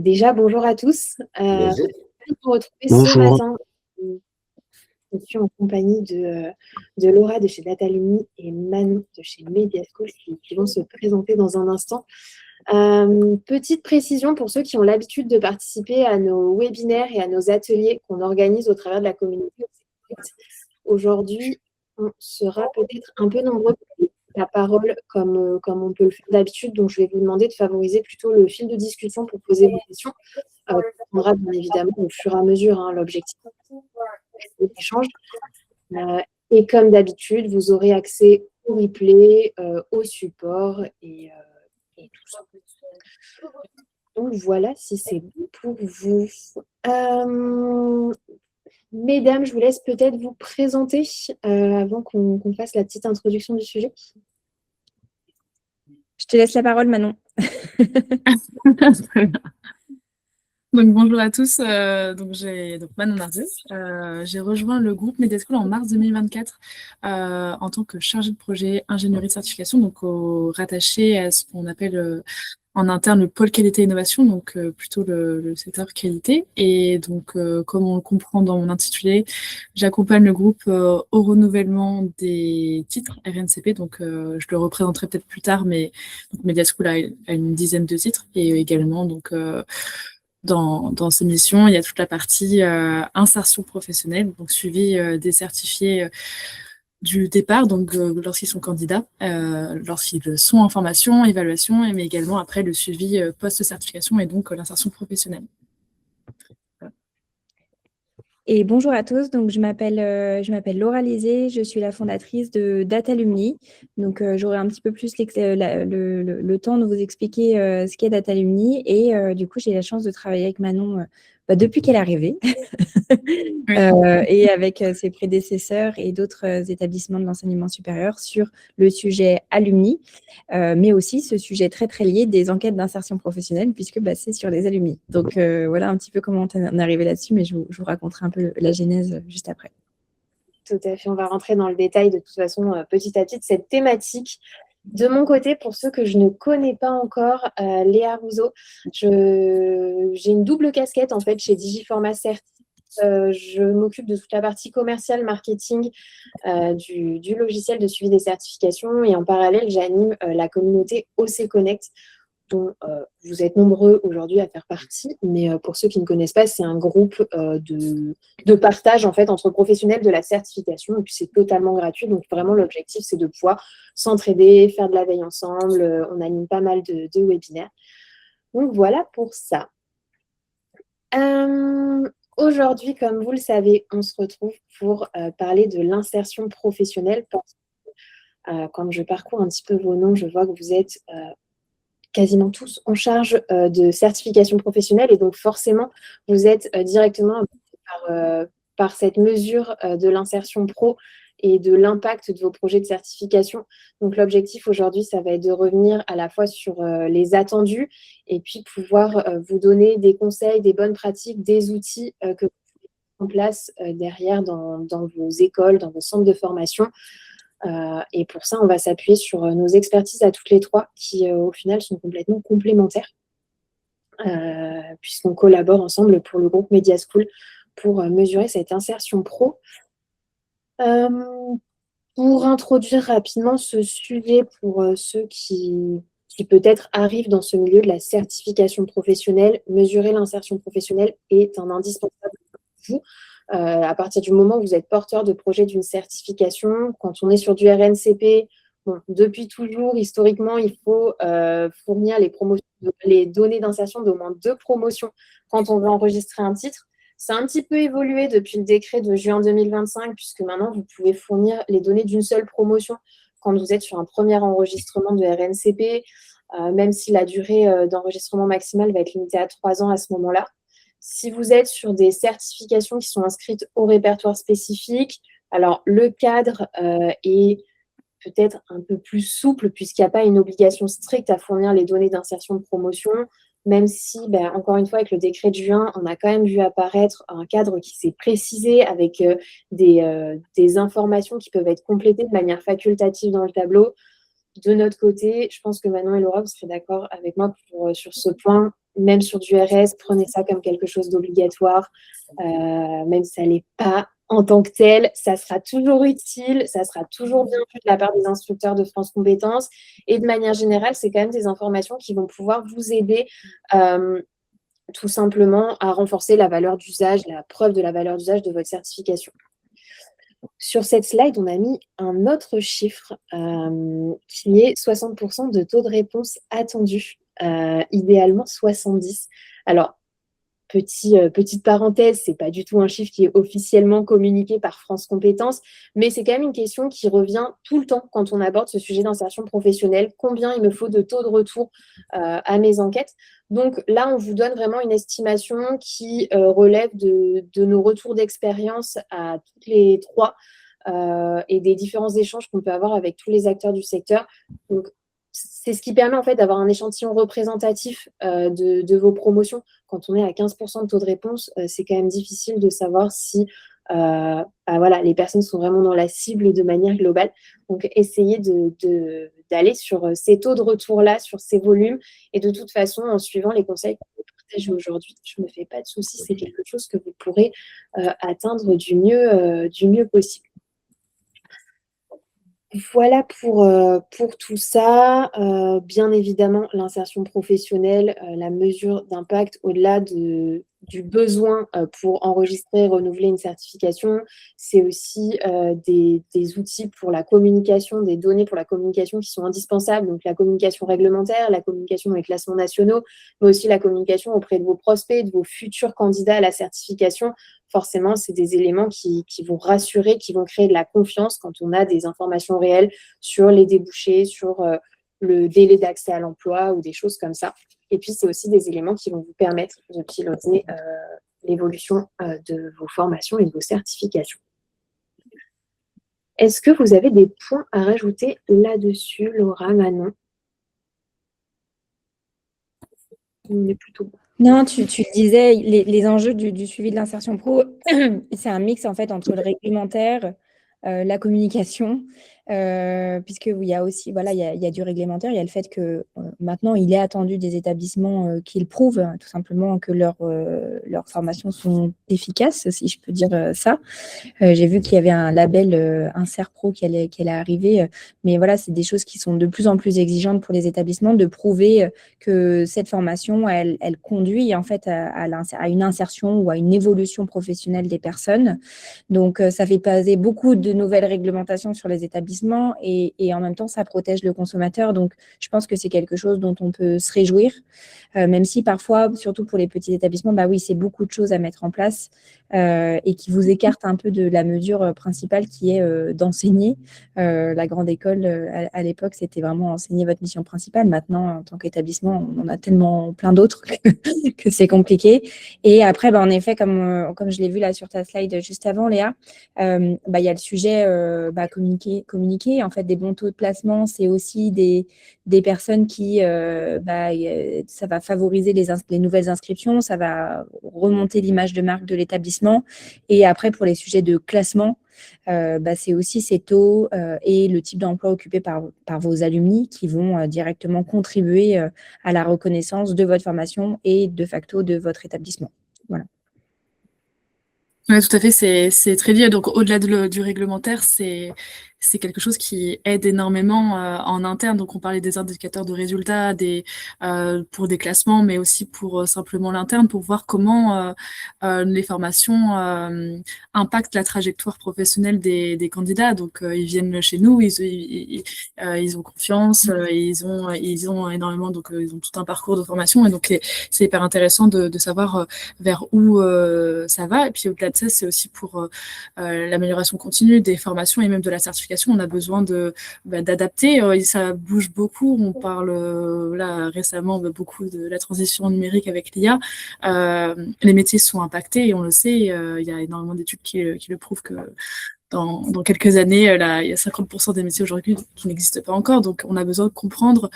Déjà, bonjour à tous. Bonjour. Ravi de vous retrouver ce Bonjour. matin. Je suis en compagnie de Laura de chez Datalumi et Manon de chez Mediaschool qui vont se présenter dans un instant. Petite précision pour ceux qui ont l'habitude de participer à nos webinaires et à nos ateliers qu'on organise au travers de la communauté. Aujourd'hui, on sera peut-être un peu nombreux pour prendre la parole comme on peut le faire d'habitude. Donc, je vais vous demander de favoriser plutôt le fil de discussion pour poser vos questions. On prendra bien évidemment au fur et à mesure l'objectif de l'échange. Et comme d'habitude, vous aurez accès au replay, au support et tout ça. Donc voilà, si c'est bon pour vous. Mesdames, je vous laisse peut-être vous présenter avant qu'on fasse la petite introduction du sujet. Je te laisse la parole, Manon. Donc bonjour à tous, j'ai Manon Nardieu. J'ai rejoint le groupe Mediaschool en mars 2024 en tant que chargée de projet ingénierie de certification, donc rattachée à ce qu'on appelle en interne le pôle qualité et innovation, donc plutôt le secteur qualité. Et donc comme on le comprend dans mon intitulé, j'accompagne le groupe au renouvellement des titres RNCP, donc je le représenterai peut-être plus tard, mais donc, Mediaschool a une dizaine de titres et également donc dans ces missions, il y a toute la partie insertion professionnelle, donc suivi des certifiés du départ, donc lorsqu'ils sont candidats, lorsqu'ils sont en formation, évaluation, mais également après le suivi post-certification et donc l'insertion professionnelle. Et bonjour à tous, donc je m'appelle Laura Lézé, je suis la fondatrice de Datalumni. Donc j'aurai un petit peu plus le temps de vous expliquer ce qu'est Datalumni et du coup j'ai la chance de travailler avec Manon depuis qu'elle est arrivée et avec ses prédécesseurs et d'autres établissements de l'enseignement supérieur sur le sujet alumni, mais aussi ce sujet très très lié des enquêtes d'insertion professionnelle puisque c'est sur les alumni. Donc voilà un petit peu comment on est arrivé là-dessus, mais je vous raconterai un peu la genèse juste après. Tout à fait, on va rentrer dans le détail de toute façon petit à petit de cette thématique. De mon côté, pour ceux que je ne connais pas encore, Léa Rousseau, j'ai une double casquette en fait chez Digiformat Certi. Je m'occupe de toute la partie commerciale, marketing du logiciel de suivi des certifications et en parallèle, j'anime la communauté OC Connect dont vous êtes nombreux aujourd'hui à faire partie, mais pour ceux qui ne connaissent pas, c'est un groupe de partage en fait entre professionnels de la certification et puis c'est totalement gratuit, donc vraiment l'objectif c'est de pouvoir s'entraider, faire de la veille ensemble, on anime pas mal de webinaires. Donc voilà pour ça. Aujourd'hui, comme vous le savez, on se retrouve pour parler de l'insertion professionnelle. Quand je parcours un petit peu vos noms, je vois que vous êtes quasiment tous en charge de certification professionnelle et donc forcément, vous êtes directement par cette mesure de l'insertion pro et de l'impact de vos projets de certification. Donc l'objectif aujourd'hui, ça va être de revenir à la fois sur les attendus et puis pouvoir vous donner des conseils, des bonnes pratiques, des outils que vous pouvez mettre en place derrière dans vos écoles, dans vos centres de formation. Et pour ça, on va s'appuyer sur nos expertises à toutes les trois qui, au final, sont complètement complémentaires puisqu'on collabore ensemble pour le groupe Mediaschool pour mesurer cette insertion pro. Pour introduire rapidement ce sujet pour ceux qui peut-être arrivent dans ce milieu de la certification professionnelle, mesurer l'insertion professionnelle est un indispensable pour vous. À partir du moment où vous êtes porteur de projet d'une certification, quand on est sur du RNCP, depuis toujours, historiquement, il faut fournir les données d'insertion d'au moins 2 promotions quand on veut enregistrer un titre. Ça a un petit peu évolué depuis le décret de juin 2025, puisque maintenant, vous pouvez fournir les données d'une seule promotion quand vous êtes sur un premier enregistrement de RNCP, même si la durée d'enregistrement maximale va être limitée à 3 ans à ce moment-là. Si vous êtes sur des certifications qui sont inscrites au répertoire spécifique, alors le cadre est peut-être un peu plus souple puisqu'il n'y a pas une obligation stricte à fournir les données d'insertion de promotion, même si, encore une fois, avec le décret de juin, on a quand même vu apparaître un cadre qui s'est précisé avec des informations qui peuvent être complétées de manière facultative dans le tableau. de notre côté, je pense que Manon et Laura, vous serez d'accord avec moi sur ce point. Même sur du RS, prenez ça comme quelque chose d'obligatoire, même si ça n'est pas en tant que tel, ça sera toujours utile, ça sera toujours bien vu de la part des instructeurs de France Compétences. Et de manière générale, c'est quand même des informations qui vont pouvoir vous aider tout simplement à renforcer la valeur d'usage, la preuve de la valeur d'usage de votre certification. Sur cette slide, on a mis un autre chiffre qui est 60% de taux de réponse attendu, idéalement 70. Alors, petite parenthèse, c'est pas du tout un chiffre qui est officiellement communiqué par France Compétences, mais c'est quand même une question qui revient tout le temps quand on aborde ce sujet d'insertion professionnelle. Combien il me faut de taux de retour à mes enquêtes? Donc là, on vous donne vraiment une estimation qui relève de nos retours d'expérience à toutes les trois et des différents échanges qu'on peut avoir avec tous les acteurs du secteur. Donc, c'est ce qui permet en fait d'avoir un échantillon représentatif de vos promotions. Quand on est à 15% de taux de réponse, c'est quand même difficile de savoir si voilà, les personnes sont vraiment dans la cible de manière globale. Donc, essayez d'aller sur ces taux de retour-là, sur ces volumes. Et de toute façon, en suivant les conseils que vous partagez aujourd'hui, je ne me fais pas de soucis, c'est quelque chose que vous pourrez atteindre du mieux possible. Voilà pour tout ça. Bien évidemment, l'insertion professionnelle, la mesure d'impact au-delà du besoin pour enregistrer et renouveler une certification, c'est aussi des outils pour la communication, des données pour la communication qui sont indispensables. Donc, la communication réglementaire, la communication dans les classements nationaux, mais aussi la communication auprès de vos prospects, de vos futurs candidats à la certification. Forcément, c'est des éléments qui vont rassurer, qui vont créer de la confiance quand on a des informations réelles sur les débouchés, sur le délai d'accès à l'emploi ou des choses comme ça. Et puis, c'est aussi des éléments qui vont vous permettre de piloter l'évolution de vos formations et de vos certifications. Est-ce que vous avez des points à rajouter là-dessus, Laura, Manon? On est plutôt bon. Non, tu disais, les enjeux du suivi de l'insertion pro, c'est un mix en fait entre le réglementaire, la communication, puisque il y a aussi, voilà, il y a du réglementaire, il y a le fait que maintenant, il est attendu des établissements qu'ils prouvent tout simplement que leurs formations sont efficaces, si je peux dire ça. J'ai vu qu'il y avait un label Insert Pro qui allait arriver, mais voilà, c'est des choses qui sont de plus en plus exigeantes pour les établissements de prouver que cette formation, elle conduit en fait à une insertion ou à une évolution professionnelle des personnes. Donc, ça fait peser beaucoup de nouvelles réglementations sur les établissements et en même temps, ça protège le consommateur. Donc, je pense que c'est quelque chose dont on peut se réjouir, même si parfois, surtout pour les petits établissements, bah oui, c'est beaucoup de choses à mettre en place et qui vous écarte un peu de la mesure principale qui est d'enseigner. La grande école, à l'époque, c'était vraiment enseigner votre mission principale. Maintenant, en tant qu'établissement, on en a tellement plein d'autres que c'est compliqué. Et après, bah, en effet, comme je l'ai vu là sur ta slide juste avant, Léa, il y a le sujet communiquer. En fait, des bons taux de placement, c'est aussi des personnes qui, ça va favoriser les nouvelles inscriptions, ça va remonter l'image de marque de l'établissement. Et après, pour les sujets de classement, c'est aussi ces taux et le type d'emploi occupé par vos alumni qui vont directement contribuer à la reconnaissance de votre formation et de facto de votre établissement. Voilà. Oui, tout à fait, c'est très lié. Donc, au-delà du réglementaire, c'est quelque chose qui aide énormément en interne. Donc, on parlait des indicateurs de résultats, pour des classements, mais aussi pour simplement l'interne, pour voir comment les formations impactent la trajectoire professionnelle des candidats. Donc, ils viennent chez nous, ils ont confiance, ils ont énormément, donc ils ont tout un parcours de formation. Et donc, c'est hyper intéressant de savoir vers où ça va. Et puis, au-delà de ça, c'est aussi pour l'amélioration continue des formations et même de la certification. On a besoin d'adapter. Ça bouge beaucoup. On parle là récemment beaucoup de la transition numérique avec l'IA. Les métiers sont impactés et on le sait. Il y a énormément d'études qui le prouvent que dans quelques années, il y a 50% des métiers aujourd'hui qui n'existent pas encore. Donc, on a besoin de comprendre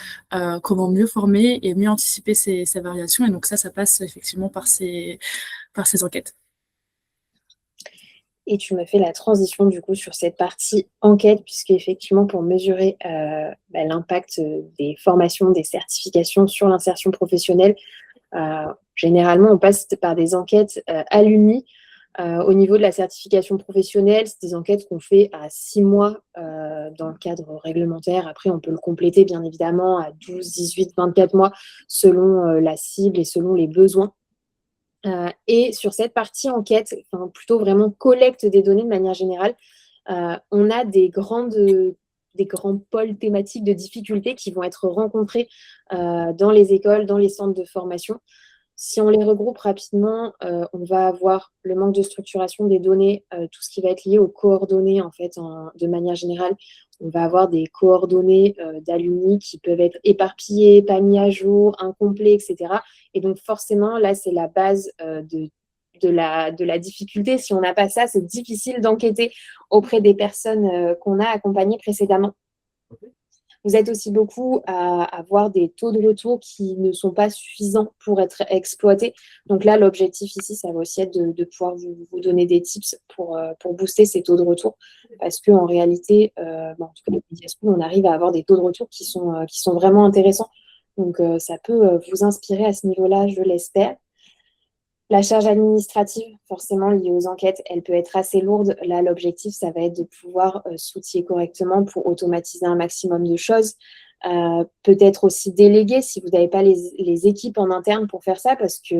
comment mieux former et mieux anticiper ces variations. Et donc, ça passe effectivement par ces enquêtes. Et tu me fais la transition du coup sur cette partie enquête, puisque effectivement pour mesurer l'impact des formations, des certifications sur l'insertion professionnelle, généralement on passe par des enquêtes alumni. Au niveau de la certification professionnelle, c'est des enquêtes qu'on fait à 6 mois dans le cadre réglementaire. Après, on peut le compléter bien évidemment à 12, 18, 24 mois selon la cible et selon les besoins. Et sur cette partie enquête, enfin, plutôt vraiment collecte des données de manière générale, on a des grands pôles thématiques de difficultés qui vont être rencontrés dans les écoles, dans les centres de formation. Si on les regroupe rapidement, on va avoir le manque de structuration des données, tout ce qui va être lié aux coordonnées en fait, de manière générale. On va avoir des coordonnées d'alumni qui peuvent être éparpillées, pas mis à jour, incomplets, etc. Et donc forcément, là, c'est la base de la difficulté. Si on n'a pas ça, c'est difficile d'enquêter auprès des personnes qu'on a accompagnées précédemment. Vous êtes aussi beaucoup à avoir des taux de retour qui ne sont pas suffisants pour être exploités. Donc là, l'objectif ici, ça va aussi être de pouvoir vous donner des tips pour booster ces taux de retour. Parce qu'en réalité, en tout cas, les médias school, on arrive à avoir des taux de retour qui sont vraiment intéressants. Donc, ça peut vous inspirer à ce niveau-là, je l'espère. La charge administrative, forcément liée aux enquêtes, elle peut être assez lourde. Là, l'objectif, ça va être de pouvoir s'outiller correctement pour automatiser un maximum de choses. Peut-être aussi déléguer si vous n'avez pas les équipes en interne pour faire ça, parce que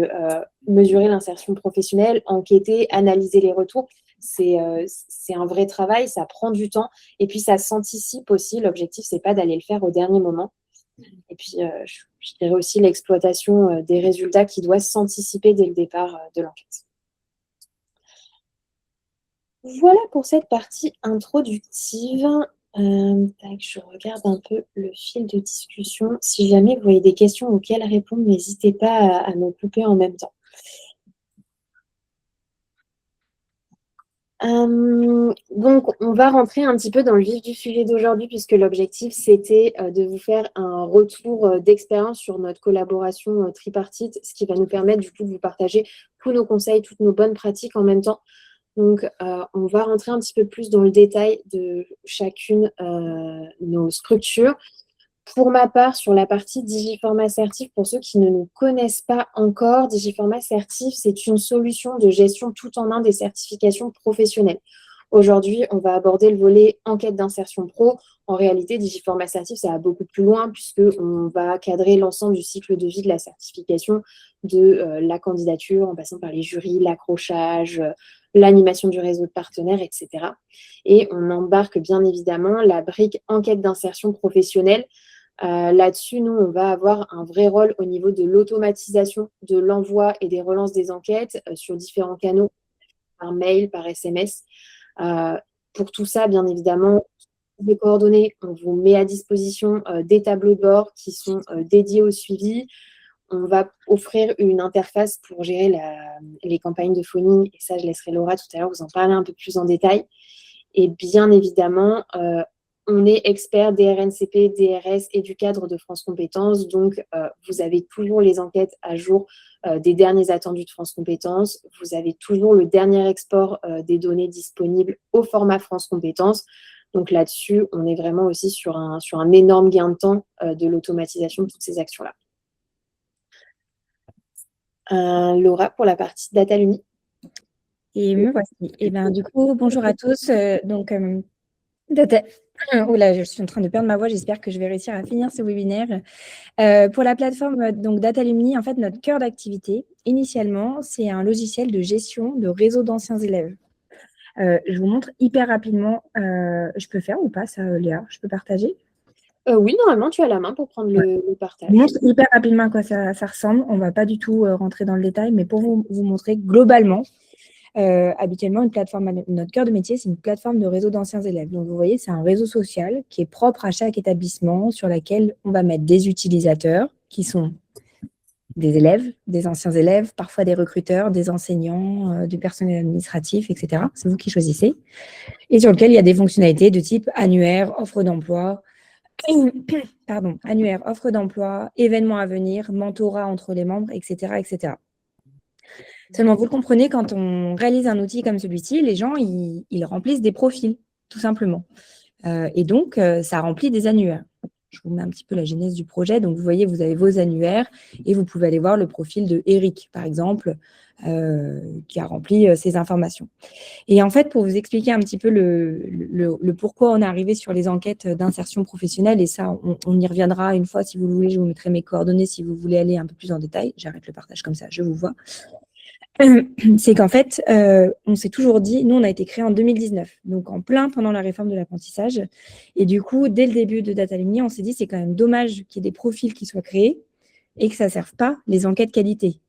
mesurer l'insertion professionnelle, enquêter, analyser les retours, c'est un vrai travail, ça prend du temps. Et puis, ça s'anticipe aussi. L'objectif, c'est pas d'aller le faire au dernier moment. Et puis, je dirais aussi l'exploitation des résultats qui doit s'anticiper dès le départ de l'enquête. Voilà pour cette partie introductive. Je regarde un peu le fil de discussion. Si jamais vous voyez des questions auxquelles répondre, n'hésitez pas à me couper en même temps. Donc, on va rentrer un petit peu dans le vif du sujet d'aujourd'hui, puisque l'objectif, c'était de vous faire un retour d'expérience sur notre collaboration tripartite, ce qui va nous permettre du coup de vous partager tous nos conseils, toutes nos bonnes pratiques en même temps. Donc, on va rentrer un petit peu plus dans le détail de chacune nos structures. Pour ma part, sur la partie Digiform Assertif, pour ceux qui ne nous connaissent pas encore, Digiform Assertif, c'est une solution de gestion tout en un des certifications professionnelles. Aujourd'hui, on va aborder le volet enquête d'insertion pro. En réalité, Digiform Assertif, ça va beaucoup plus loin puisqu'on va cadrer l'ensemble du cycle de vie de la certification, de la candidature, en passant par les jurys, l'accrochage, l'animation du réseau de partenaires, etc. Et on embarque bien évidemment la brique enquête d'insertion professionnelle. Là-dessus, nous, on va avoir un vrai rôle au niveau de l'automatisation de l'envoi et des relances des enquêtes sur différents canaux, par mail, par SMS. Pour tout ça, bien évidemment, les coordonnées, on vous met à disposition des tableaux de bord qui sont dédiés au suivi. On va offrir une interface pour gérer les campagnes de phoning. Et ça, je laisserai Laura tout à l'heure vous en parler un peu plus en détail. Et bien évidemment, on est expert des RNCP, DRS et du cadre de France Compétences. Donc, vous avez toujours les enquêtes à jour des derniers attendus de France Compétences. Vous avez toujours le dernier export des données disponibles au format France Compétences. Donc là-dessus, on est vraiment aussi sur un énorme gain de temps de l'automatisation de toutes ces actions-là. Laura, pour la partie Datalumi. Et me voici. Et ben, du coup, bonjour à tous. Oula, je suis en train de perdre ma voix. J'espère que je vais réussir à finir ce webinaire. Pour la plateforme donc Datalumni, en fait, notre cœur d'activité, initialement, c'est un logiciel de gestion de réseau d'anciens élèves. Je vous montre hyper rapidement. Je peux faire ou pas ça, Léa? Je peux partager? Oui, normalement, tu as la main pour prendre le partage. Je vous montre hyper rapidement à quoi ça ressemble. On ne va pas du tout rentrer dans le détail, mais pour vous montrer globalement, habituellement, une plateforme, notre cœur de métier, c'est une plateforme de réseau d'anciens élèves. Donc, vous voyez, c'est un réseau social qui est propre à chaque établissement sur lequel on va mettre des utilisateurs qui sont des élèves, des anciens élèves, parfois des recruteurs, des enseignants, du personnel administratif, etc. C'est vous qui choisissez. Et sur lequel il y a des fonctionnalités de type annuaire, offre d'emploi, annuaire, offre d'emploi, événements à venir, mentorat entre les membres, etc., etc. Seulement, vous le comprenez, quand on réalise un outil comme celui-ci, les gens, ils remplissent des profils, tout simplement. Et donc, ça remplit des annuaires. Je vous mets un petit peu la genèse du projet. Donc, vous voyez, vous avez vos annuaires et vous pouvez aller voir le profil de Eric, par exemple, qui a rempli ces informations. Et en fait, pour vous expliquer un petit peu le pourquoi on est arrivé sur les enquêtes d'insertion professionnelle, et ça, on y reviendra une fois, si vous le voulez, je vous mettrai mes coordonnées si vous voulez aller un peu plus en détail. J'arrête le partage comme ça, je vous vois. C'est qu'en fait, on s'est toujours dit, nous, on a été créé en 2019, donc en plein pendant la réforme de l'apprentissage. Et du coup, dès le début de Datalumni, on s'est dit, c'est quand même dommage qu'il y ait des profils qui soient créés et que ça ne serve pas les enquêtes qualité.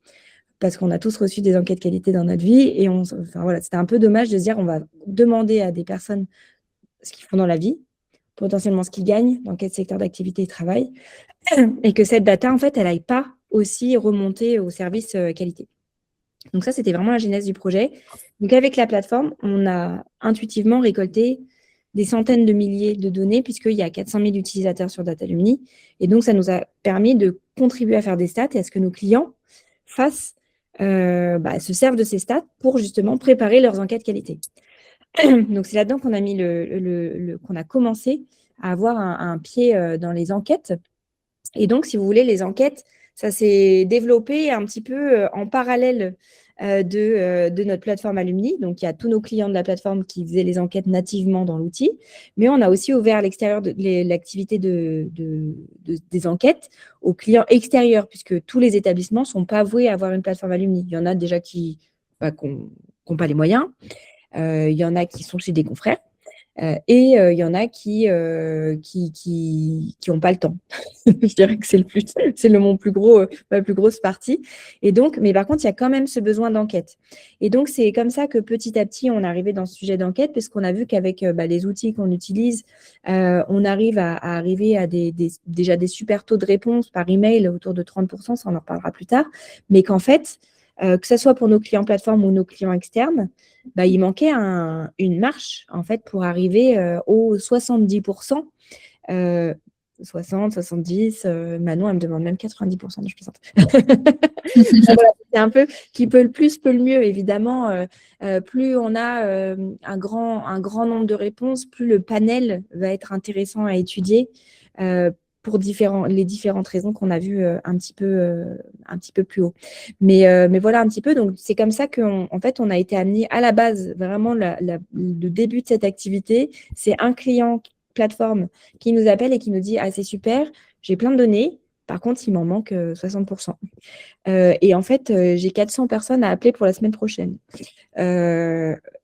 Parce qu'on a tous reçu des enquêtes qualité dans notre vie et voilà, c'était un peu dommage de se dire, on va demander à des personnes ce qu'ils font dans la vie, potentiellement ce qu'ils gagnent, dans quel secteur d'activité ils travaillent, et que cette data, en fait, elle n'aille pas aussi remonter au service qualité. Donc ça, c'était vraiment la genèse du projet. Donc avec la plateforme, on a intuitivement récolté des centaines de milliers de données puisqu'il y a 400 000 utilisateurs sur Datalumni. Et donc, ça nous a permis de contribuer à faire des stats et à ce que nos clients se servent de ces stats pour justement préparer leurs enquêtes qualité. Donc, c'est là-dedans qu'on a mis qu'on a commencé à avoir un pied dans les enquêtes. Et donc, si vous voulez, les enquêtes, ça s'est développé un petit peu en parallèle de notre plateforme Alumni. Donc, il y a tous nos clients de la plateforme qui faisaient les enquêtes nativement dans l'outil, mais on a aussi ouvert à l'extérieur l'activité des enquêtes aux clients extérieurs, puisque tous les établissements ne sont pas voués à avoir une plateforme Alumni. Il y en a déjà qui n'ont pas les moyens. Il y en a qui sont chez des confrères. Et il y en a qui n'ont pas le temps. Je dirais que c'est ma plus grosse partie. Et donc, mais par contre, il y a quand même ce besoin d'enquête. Et donc, c'est comme ça que petit à petit, on est arrivé dans ce sujet d'enquête, parce qu'on a vu qu'avec les outils qu'on utilise, on arrive à arriver à déjà des super taux de réponse par email, autour de 30%, ça on en reparlera plus tard, mais qu'en fait, que ce soit pour nos clients plateforme ou nos clients externes, il manquait une marche en fait pour arriver aux 70%. 60, 70, Manon, elle me demande même 90%, je plaisante. Voilà, c'est un peu qui peut le plus, peut le mieux, évidemment. Plus on a un grand nombre de réponses, plus le panel va être intéressant à étudier pour les différentes raisons qu'on a vues un petit peu plus haut. Mais voilà un petit peu, donc c'est comme ça qu'en fait, on a été amené à la base, vraiment le début de cette activité, c'est un client plateforme qui nous appelle et qui nous dit « Ah, c'est super, j'ai plein de données, par contre, il m'en manque 60%. Et en fait, j'ai 400 personnes à appeler pour la semaine prochaine. »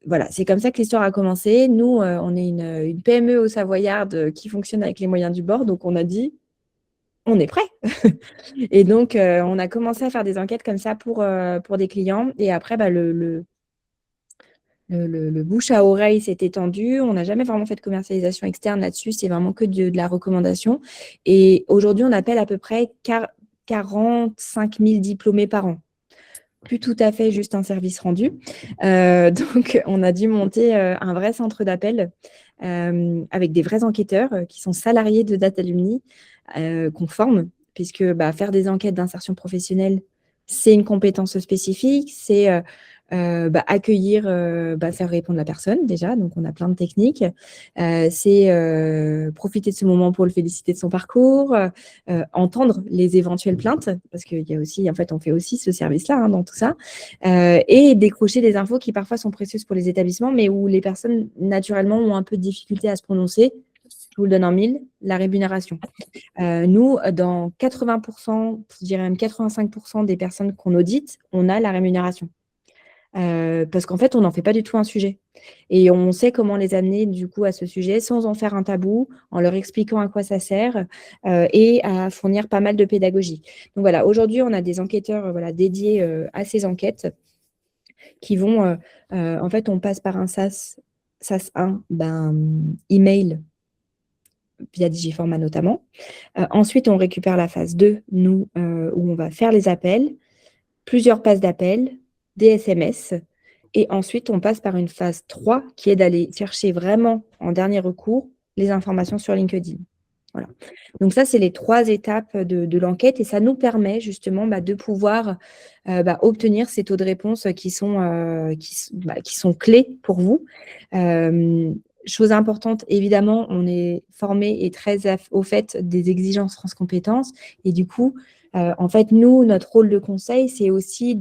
Voilà, c'est comme ça que l'histoire a commencé. Nous, on est une PME au Savoyard qui fonctionne avec les moyens du bord, donc on a dit « On est prêt !» Et donc, on a commencé à faire des enquêtes comme ça pour des clients. Et après, le bouche à oreille s'est étendu. On n'a jamais vraiment fait de commercialisation externe là-dessus. C'est vraiment que de la recommandation. Et aujourd'hui, on appelle à peu près 45 000 diplômés par an. Plus tout à fait juste un service rendu. Donc, on a dû monter un vrai centre d'appel avec des vrais enquêteurs qui sont salariés de Datalumni, qu'on forme, puisque faire des enquêtes d'insertion professionnelle, c'est une compétence spécifique, c'est accueillir, faire répondre la personne déjà, donc on a plein de techniques, c'est profiter de ce moment pour le féliciter de son parcours, entendre les éventuelles plaintes, parce qu'il y a aussi, en fait, on fait aussi ce service-là dans tout ça, et décrocher des infos qui parfois sont précieuses pour les établissements, mais où les personnes naturellement ont un peu de difficulté à se prononcer. Je vous le donne en mille, la rémunération. Nous, dans 80%, je dirais même 85% des personnes qu'on audite, on a la rémunération. Parce qu'en fait, on n'en fait pas du tout un sujet. Et on sait comment les amener du coup à ce sujet sans en faire un tabou, en leur expliquant à quoi ça sert et à fournir pas mal de pédagogie. Donc voilà, aujourd'hui, on a des enquêteurs dédiés à ces enquêtes qui vont, en fait, on passe par un SAS 1, email via Digiformat notamment. Ensuite, on récupère la phase 2, nous, où on va faire les appels, plusieurs passes d'appels, des SMS, et ensuite, on passe par une phase 3 qui est d'aller chercher vraiment, en dernier recours, les informations sur LinkedIn. Voilà. Donc ça, c'est les 3 étapes de l'enquête et ça nous permet justement de pouvoir obtenir ces taux de réponse qui sont clés pour vous. Chose importante, évidemment, on est formé et très au fait des exigences France Compétences et du coup, en fait, nous, notre rôle de conseil, c'est aussi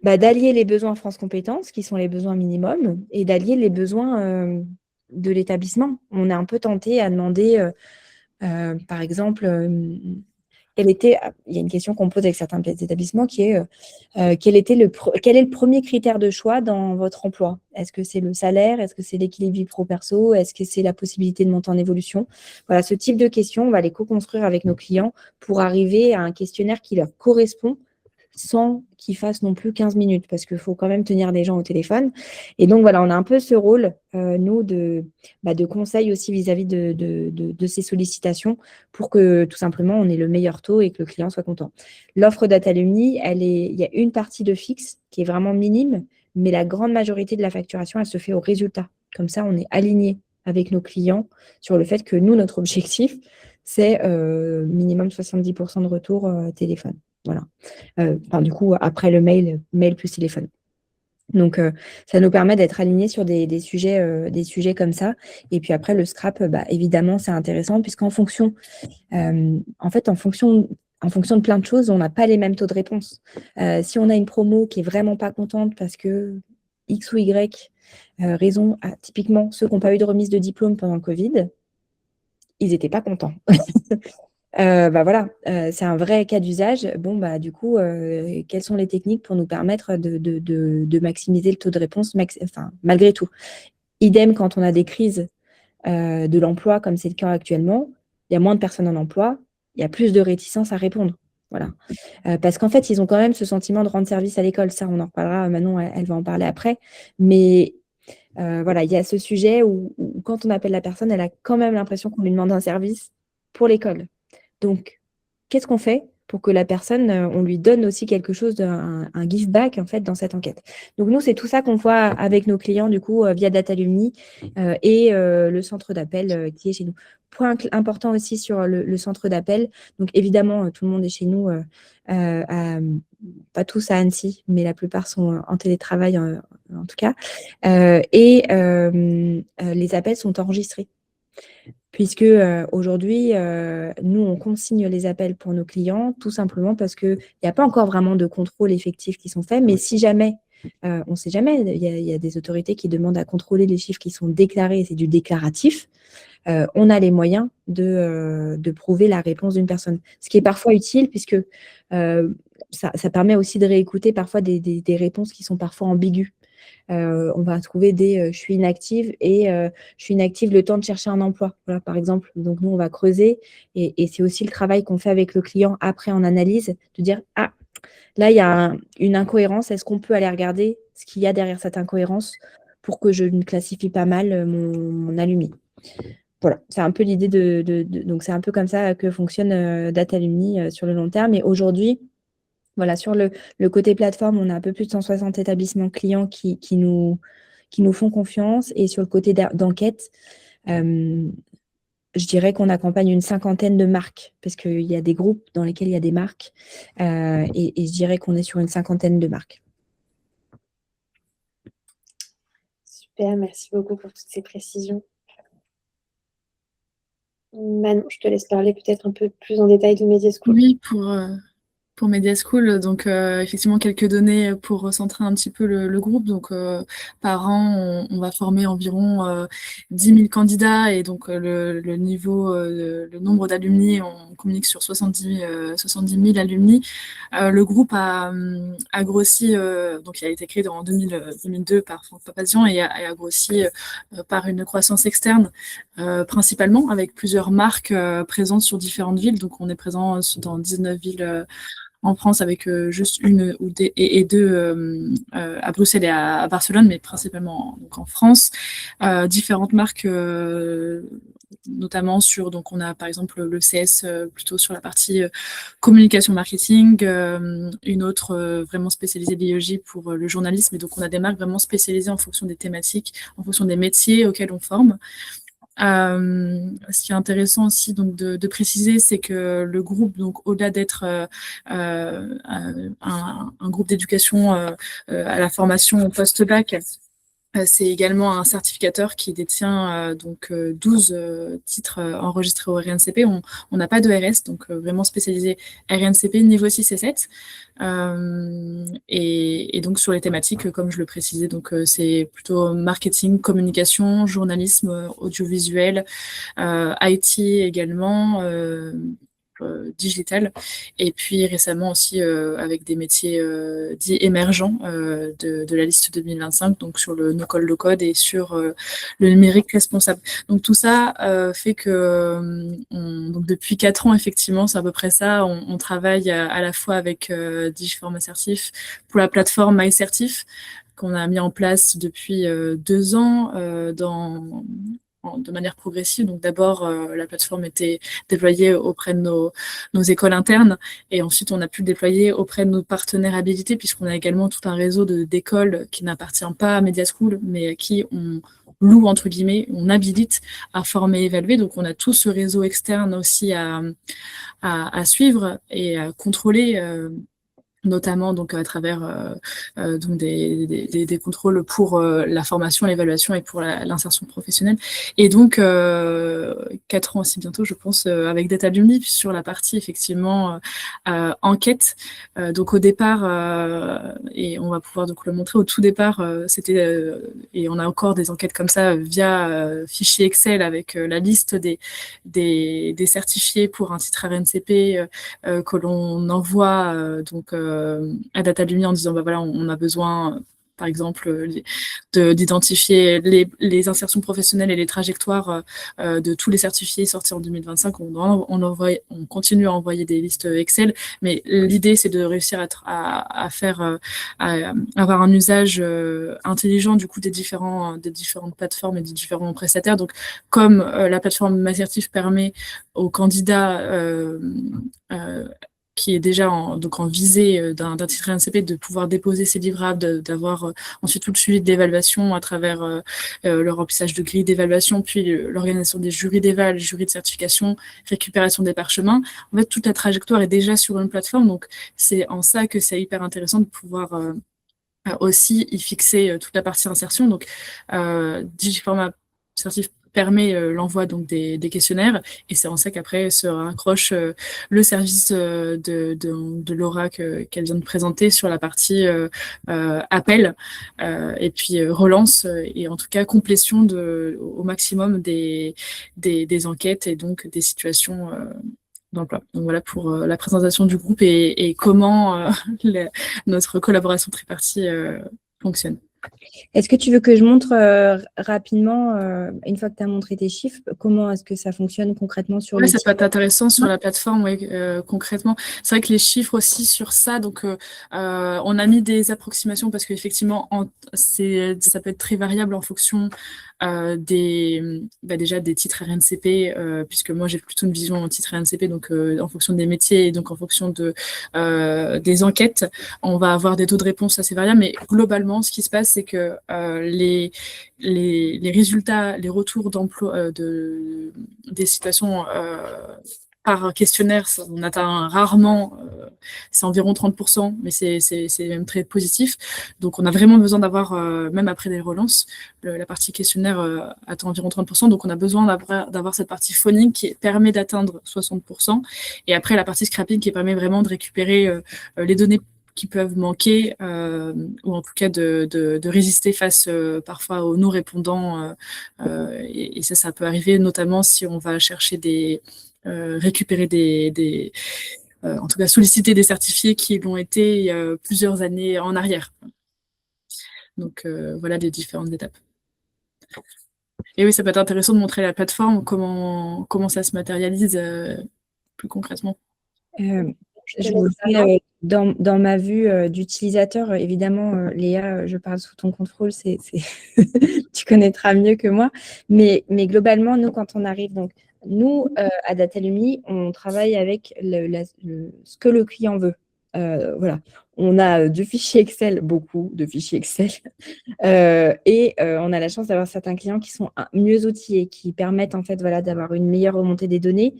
d'allier les besoins France Compétences, qui sont les besoins minimums, et d'allier les besoins de l'établissement. On est un peu tenté à demander, par exemple, il y a une question qu'on pose avec certains établissements qui est quel est le premier critère de choix dans votre emploi? Est-ce que c'est le salaire? Est-ce que c'est l'équilibre vie pro-perso? Est-ce que c'est la possibilité de monter en évolution? Voilà, ce type de questions, on va les co-construire avec nos clients pour arriver à un questionnaire qui leur correspond sans qu'ils fassent non plus 15 minutes, parce qu'il faut quand même tenir les gens au téléphone. Et donc, voilà, on a un peu ce rôle, nous, de conseil aussi vis-à-vis de ces sollicitations pour que, tout simplement, on ait le meilleur taux et que le client soit content. L'offre Datalumni, il y a une partie de fixe qui est vraiment minime, mais la grande majorité de la facturation, elle se fait au résultat. Comme ça, on est aligné avec nos clients sur le fait que nous, notre objectif, c'est minimum 70% de retour téléphone. Voilà. Du coup, après le mail plus téléphone. Donc, ça nous permet d'être alignés sur des sujets comme ça. Et puis après, le scrap, évidemment, c'est intéressant puisqu'en fonction, en fonction de plein de choses, on n'a pas les mêmes taux de réponse. Si on a une promo qui est vraiment pas contente parce que X ou Y raison, typiquement ceux qui n'ont pas eu de remise de diplôme pendant le Covid, ils n'étaient pas contents. Voilà, c'est un vrai cas d'usage. Bon, du coup, quelles sont les techniques pour nous permettre de maximiser le taux de réponse, malgré tout. Idem quand on a des crises de l'emploi, comme c'est le cas actuellement, il y a moins de personnes en emploi, il y a plus de réticence à répondre. Voilà. Parce qu'en fait, ils ont quand même ce sentiment de rendre service à l'école. Ça, on en reparlera. Manon, elle va en parler après. Mais voilà, il y a ce sujet où quand on appelle la personne, elle a quand même l'impression qu'on lui demande un service pour l'école. Donc, qu'est-ce qu'on fait pour que la personne, on lui donne aussi quelque chose, un give back en fait dans cette enquête. Donc nous, c'est tout ça qu'on voit avec nos clients du coup via Datalumni et le centre d'appel qui est chez nous. Point important aussi sur le centre d'appel. Donc évidemment, tout le monde est chez nous, pas tous à Annecy, mais la plupart sont en télétravail en tout cas. Les appels sont enregistrés. Puisque aujourd'hui, nous, on consigne les appels pour nos clients, tout simplement parce qu'il n'y a pas encore vraiment de contrôle effectif qui sont faits. Mais si jamais, on ne sait jamais, il y a des autorités qui demandent à contrôler les chiffres qui sont déclarés, c'est du déclaratif, on a les moyens de prouver la réponse d'une personne. Ce qui est parfois utile, puisque ça permet aussi de réécouter parfois des réponses qui sont parfois ambiguës. On va trouver des je suis inactive et je suis inactive le temps de chercher un emploi, voilà, par exemple. Donc, nous, on va creuser et c'est aussi le travail qu'on fait avec le client après en analyse, de dire ah, là, il y a une incohérence. Est-ce qu'on peut aller regarder ce qu'il y a derrière cette incohérence pour que je ne classifie pas mal mon alumni? Voilà, c'est un peu l'idée donc, c'est un peu comme ça que fonctionne Datalumni sur le long terme. Et aujourd'hui, voilà, sur le côté plateforme, on a un peu plus de 160 établissements clients qui nous font confiance. Et sur le côté d'enquête, je dirais qu'on accompagne une 50aine de marques, parce qu'il y a des groupes dans lesquels il y a des marques. Et je dirais qu'on est sur une 50aine de marques. Super, merci beaucoup pour toutes ces précisions. Manon, je te laisse parler peut-être un peu plus en détail de Media School. Oui, pour Media School, donc effectivement quelques données pour recentrer un petit peu le groupe. Donc par an, on va former environ 10 000 candidats et donc le nombre d'alumni, on communique sur 70 000 alumni. Le groupe a grossi, donc il a été créé en 2002 par Franck Papazian et a grossi par une croissance externe principalement avec plusieurs marques présentes sur différentes villes. Donc on est présent dans 19 villes en France avec juste une et deux à Bruxelles et à Barcelone, mais principalement donc en France. Différentes marques, notamment sur, donc on a par exemple le CS plutôt sur la partie communication marketing, une autre vraiment spécialisée biologie pour le journalisme. Et donc on a des marques vraiment spécialisées en fonction des thématiques, en fonction des métiers auxquels on forme. Ce qui est intéressant aussi donc de préciser, c'est que le groupe, donc au-delà d'être un groupe d'éducation à la formation post-bac, c'est également un certificateur qui détient donc 12 titres enregistrés au RNCP. On n'a pas de RS, donc vraiment spécialisé RNCP niveau 6 et 7. Et donc sur les thématiques, comme je le précisais, donc c'est plutôt marketing, communication, journalisme, audiovisuel, IT également, digital, et puis récemment aussi avec des métiers dits émergents de la liste 2025, donc sur le no-code, low-code et sur le numérique responsable. Donc tout ça fait que donc depuis 4 ans, effectivement, c'est à peu près ça, on travaille à la fois avec Digiform Assertif pour la plateforme MyCertif qu'on a mis en place depuis 2 ans de manière progressive. Donc d'abord, la plateforme était déployée auprès de nos écoles internes, et ensuite on a pu le déployer auprès de nos partenaires habilités, puisqu'on a également tout un réseau d'écoles qui n'appartient pas à Media School, mais à qui on loue, entre guillemets, on habilite à former et évaluer. Donc on a tout ce réseau externe aussi à suivre et à contrôler, notamment donc à travers donc des contrôles pour la formation, l'évaluation et pour l'insertion professionnelle. Et donc 4 ans aussi bientôt, je pense, avec Datalumni sur la partie effectivement enquête. Donc au départ, et on va pouvoir donc le montrer, au tout départ, c'était et on a encore des enquêtes comme ça via fichier Excel avec la liste des certifiés pour un titre RNCP que l'on envoie donc à Datalumni en disant bah voilà, on a besoin par exemple d'identifier les insertions professionnelles et les trajectoires de tous les certifiés sortis en 2025. On continue à envoyer des listes Excel, mais l'idée c'est de réussir à faire à avoir un usage intelligent du coup des différentes plateformes et des différents prestataires. Donc comme la plateforme MyCertif permet aux candidats qui est déjà donc en visée d'un titre RNCP, de pouvoir déposer ses livrables, d'avoir ensuite tout le suivi de l'évaluation à travers le remplissage de grilles d'évaluation, puis l'organisation des jurys d'éval, jurys de certification, récupération des parchemins. En fait, toute la trajectoire est déjà sur une plateforme, donc c'est en ça que c'est hyper intéressant de pouvoir aussi y fixer toute la partie insertion. Donc, Digiform Assertif permet l'envoi donc des questionnaires, et c'est en ça qu'après se raccroche le service de Laura qu'elle vient de présenter sur la partie appel et puis relance et en tout cas complétion au maximum des enquêtes et donc des situations d'emploi. Donc voilà pour la présentation du groupe et comment notre collaboration tripartie fonctionne. Est-ce que tu veux que je montre rapidement, une fois que tu as montré tes chiffres, comment est-ce que ça fonctionne concrètement sur Oui, ça peut l'outil? être intéressant sur la plateforme, ouais, concrètement. C'est vrai que les chiffres aussi sur ça, donc on a mis des approximations parce qu'effectivement, ça peut être très variable en fonction déjà des titres RNCP, puisque moi j'ai plutôt une vision en titre RNCP, donc en fonction des métiers et donc en fonction des enquêtes, on va avoir des taux de réponse assez variables, mais globalement, ce qui se passe, c'est que les résultats, les retours d'emploi des situations par questionnaire, on atteint rarement, c'est environ 30%, mais c'est même très positif. Donc on a vraiment besoin d'avoir, même après des relances, la partie questionnaire atteint environ 30%, donc on a besoin d'avoir cette partie phoning qui permet d'atteindre 60%, et après la partie scrapping qui permet vraiment de récupérer les données qui peuvent manquer, ou en tout cas de résister face parfois aux non-répondants. Et ça peut arriver notamment si on va chercher récupérer en tout cas solliciter des certifiés qui l'ont été il y a plusieurs années en arrière. Donc voilà les différentes étapes. Et oui, ça peut être intéressant de montrer la plateforme, comment ça se matérialise plus concrètement. Je voudrais, dans ma vue d'utilisateur, évidemment, Léa, je parle sous ton contrôle, tu connaîtras mieux que moi, mais globalement, nous, quand on arrive, donc, nous, à Datalumni, on travaille avec ce que le client veut. Voilà. On a deux fichiers Excel, beaucoup de fichiers Excel, on a la chance d'avoir certains clients qui sont mieux outillés, qui permettent en fait voilà, d'avoir une meilleure remontée des données.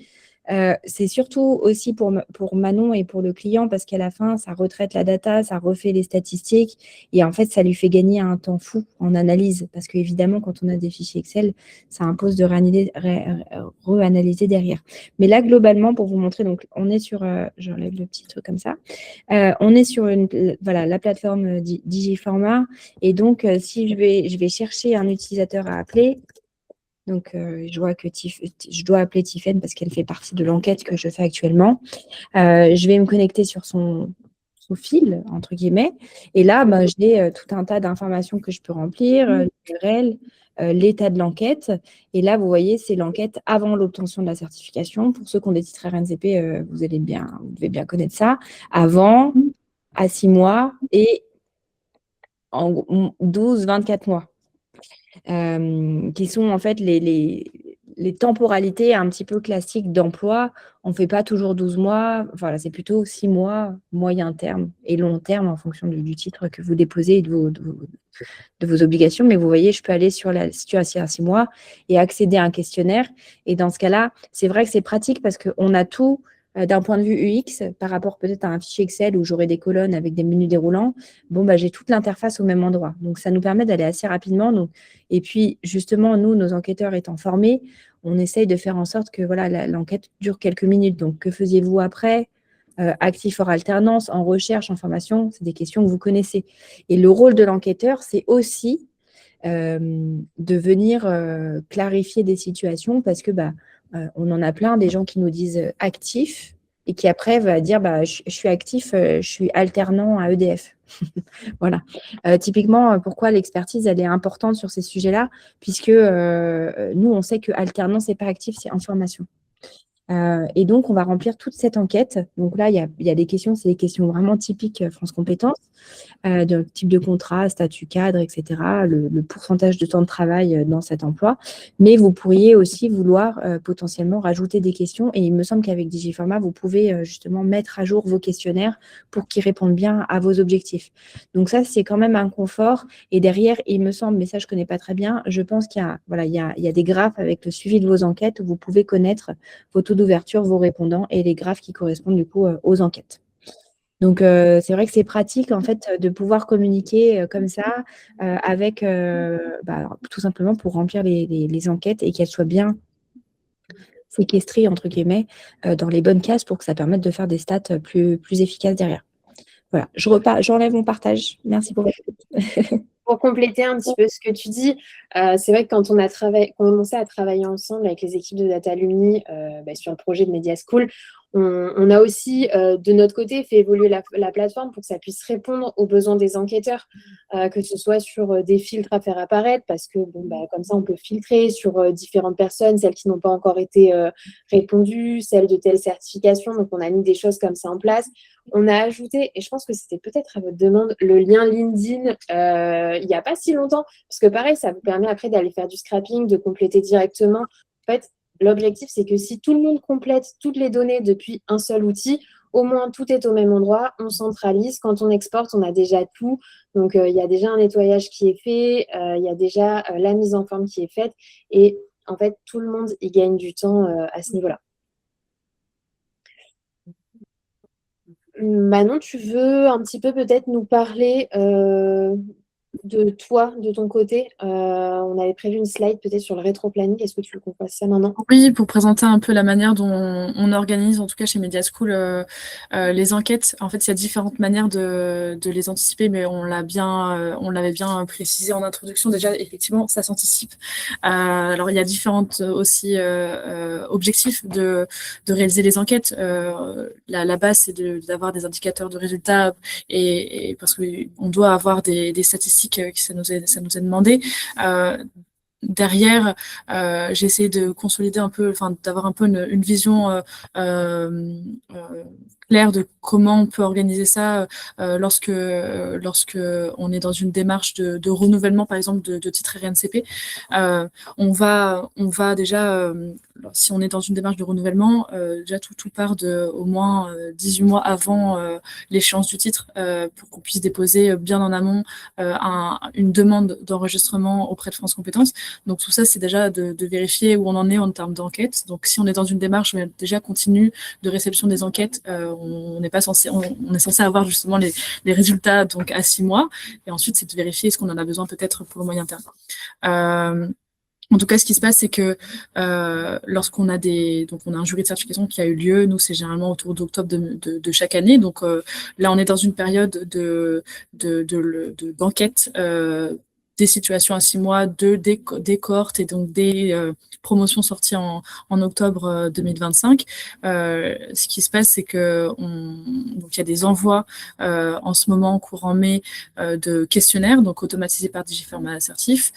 C'est surtout aussi pour Manon et pour le client parce qu'à la fin, ça retraite la data, ça refait les statistiques et en fait, ça lui fait gagner un temps fou en analyse parce qu'évidemment, quand on a des fichiers Excel, ça impose de reanalyser derrière. Mais là, globalement, pour vous montrer, donc on est sur, j'enlève le petit truc comme ça, on est sur la plateforme Digiformat et donc si je vais chercher un utilisateur à appeler, donc, je vois que je dois appeler Tiffaine parce qu'elle fait partie de l'enquête que je fais actuellement. Je vais me connecter sur son fil, entre guillemets. Et là, j'ai tout un tas d'informations que je peux remplir, l'URL, l'état de l'enquête. Et là, vous voyez, c'est l'enquête avant l'obtention de la certification. Pour ceux qui ont des titres RNCP, vous devez bien connaître ça. Avant, à 6 mois et en 12-24 mois. Qui sont en fait les temporalités un petit peu classiques d'emploi. On ne fait pas toujours 12 mois, voilà, c'est plutôt 6 mois, moyen terme et long terme en fonction du titre que vous déposez et de vos obligations. Mais vous voyez, je peux aller sur la situation à 6 mois et accéder à un questionnaire. Et dans ce cas-là, c'est vrai que c'est pratique parce qu'on a tout d'un point de vue UX par rapport peut-être à un fichier Excel où j'aurai des colonnes avec des menus déroulants. Bon, j'ai toute l'interface au même endroit. Donc, ça nous permet d'aller assez rapidement. Donc, et puis, justement, nous, nos enquêteurs étant formés, on essaye de faire en sorte que voilà, l'enquête dure quelques minutes. Donc, que faisiez-vous après actif hors alternance, en recherche, en formation, c'est des questions que vous connaissez. Et le rôle de l'enquêteur, c'est aussi de venir clarifier des situations parce que on en a plein des gens qui nous disent actif et qui après va dire je suis actif, je suis alternant à EDF. Voilà. Typiquement, pourquoi l'expertise elle est importante sur ces sujets-là, puisque nous on sait que alternant c'est pas actif, c'est en formation. Et donc, on va remplir toute cette enquête. Donc là, il y a des questions, c'est des questions vraiment typiques France Compétences, de type de contrat, statut cadre, etc., le pourcentage de temps de travail dans cet emploi. Mais vous pourriez aussi vouloir potentiellement rajouter des questions. Et il me semble qu'avec Digiformat, vous pouvez justement mettre à jour vos questionnaires pour qu'ils répondent bien à vos objectifs. Donc ça, c'est quand même un confort. Et derrière, il me semble, mais ça, je ne connais pas très bien, je pense qu'il y a, voilà, il y a des graphes avec le suivi de vos enquêtes où vous pouvez connaître vos taux d'ouverture, vos répondants et les graphes qui correspondent du coup aux enquêtes. Donc, c'est vrai que c'est pratique en fait de pouvoir communiquer comme ça avec, tout simplement pour remplir les enquêtes et qu'elles soient bien séquestrées, entre guillemets, dans les bonnes cases pour que ça permette de faire des stats plus efficaces derrière. Voilà, j'enlève mon partage. Merci pour votre écoute. Pour compléter un petit peu ce que tu dis, c'est vrai que quand on a commencé à travailler ensemble avec les équipes de Data Alumni sur le projet de Media School, on a aussi, de notre côté, fait évoluer la plateforme pour que ça puisse répondre aux besoins des enquêteurs, que ce soit sur des filtres à faire apparaître, parce que comme ça, on peut filtrer sur différentes personnes, celles qui n'ont pas encore été répondues, celles de telle certification. Donc, on a mis des choses comme ça en place. On a ajouté, et je pense que c'était peut-être à votre demande, le lien LinkedIn il n'y a pas si longtemps, parce que pareil, ça vous permet après d'aller faire du scrapping, de compléter directement. En fait, l'objectif, c'est que si tout le monde complète toutes les données depuis un seul outil, au moins tout est au même endroit, on centralise. Quand on exporte, on a déjà tout. Donc, il y a déjà un nettoyage qui est fait, il y a déjà la mise en forme qui est faite. Et en fait, tout le monde y gagne du temps à ce niveau-là. Manon, tu veux un petit peu peut-être nous parler de toi, de ton côté? On avait prévu une slide peut-être sur le rétro-planning. Est-ce que tu veux qu'on fasse ça maintenant? Oui, pour présenter un peu la manière dont on organise, en tout cas chez Media School, les enquêtes. En fait, il y a différentes manières de les anticiper, mais on l'avait bien précisé en introduction. Déjà, effectivement, ça s'anticipe. Alors, il y a différentes aussi objectifs de réaliser les enquêtes. La base, c'est d'avoir des indicateurs de résultats et parce qu'on doit avoir des statistiques ça nous est demandé. derrière, j'essaie de consolider un peu, enfin d'avoir un peu une vision claire de comment on peut organiser ça lorsque on est dans une démarche de renouvellement, par exemple, de titre RNCP. On va déjà, si on est dans une démarche de renouvellement, déjà tout part de au moins 18 mois avant l'échéance du titre pour qu'on puisse déposer bien en amont une demande d'enregistrement auprès de France Compétences. Donc tout ça, c'est déjà de vérifier où on en est en termes d'enquête. Donc si on est dans une démarche déjà continue de réception des enquêtes, on n'est pas censé, on est censé avoir justement les résultats donc à 6 mois. Et ensuite, c'est de vérifier est-ce qu'on en a besoin peut-être pour le moyen terme. En tout cas, ce qui se passe, c'est que lorsqu'on a donc on a un jury de certification qui a eu lieu, nous, c'est généralement autour d'octobre de chaque année. Donc là, on est dans une période d'enquête des situations à 6 mois, des cohortes et donc des promotions sorties en octobre 2025. Ce qui se passe, c'est que donc il y a des envois en ce moment, courant mai, de questionnaires, donc automatisés par Digiformat Assertif.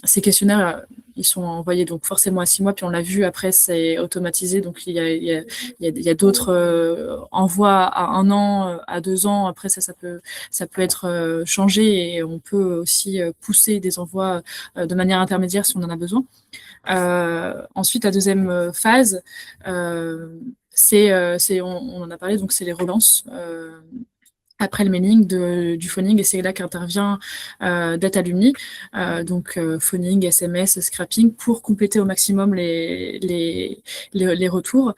Ces questionnaires, ils sont envoyés donc forcément à 6 mois, puis on l'a vu, après, c'est automatisé. Donc, il y a d'autres envois à 1 an, à 2 ans. Après, ça peut être changé et on peut aussi pousser des envois de manière intermédiaire si on en a besoin. Ensuite, la deuxième phase, on en a parlé, donc c'est les relances. Après le mailing du phoning, et c'est là qu'intervient Datalumni, donc phoning, SMS, scrapping, pour compléter au maximum les retours.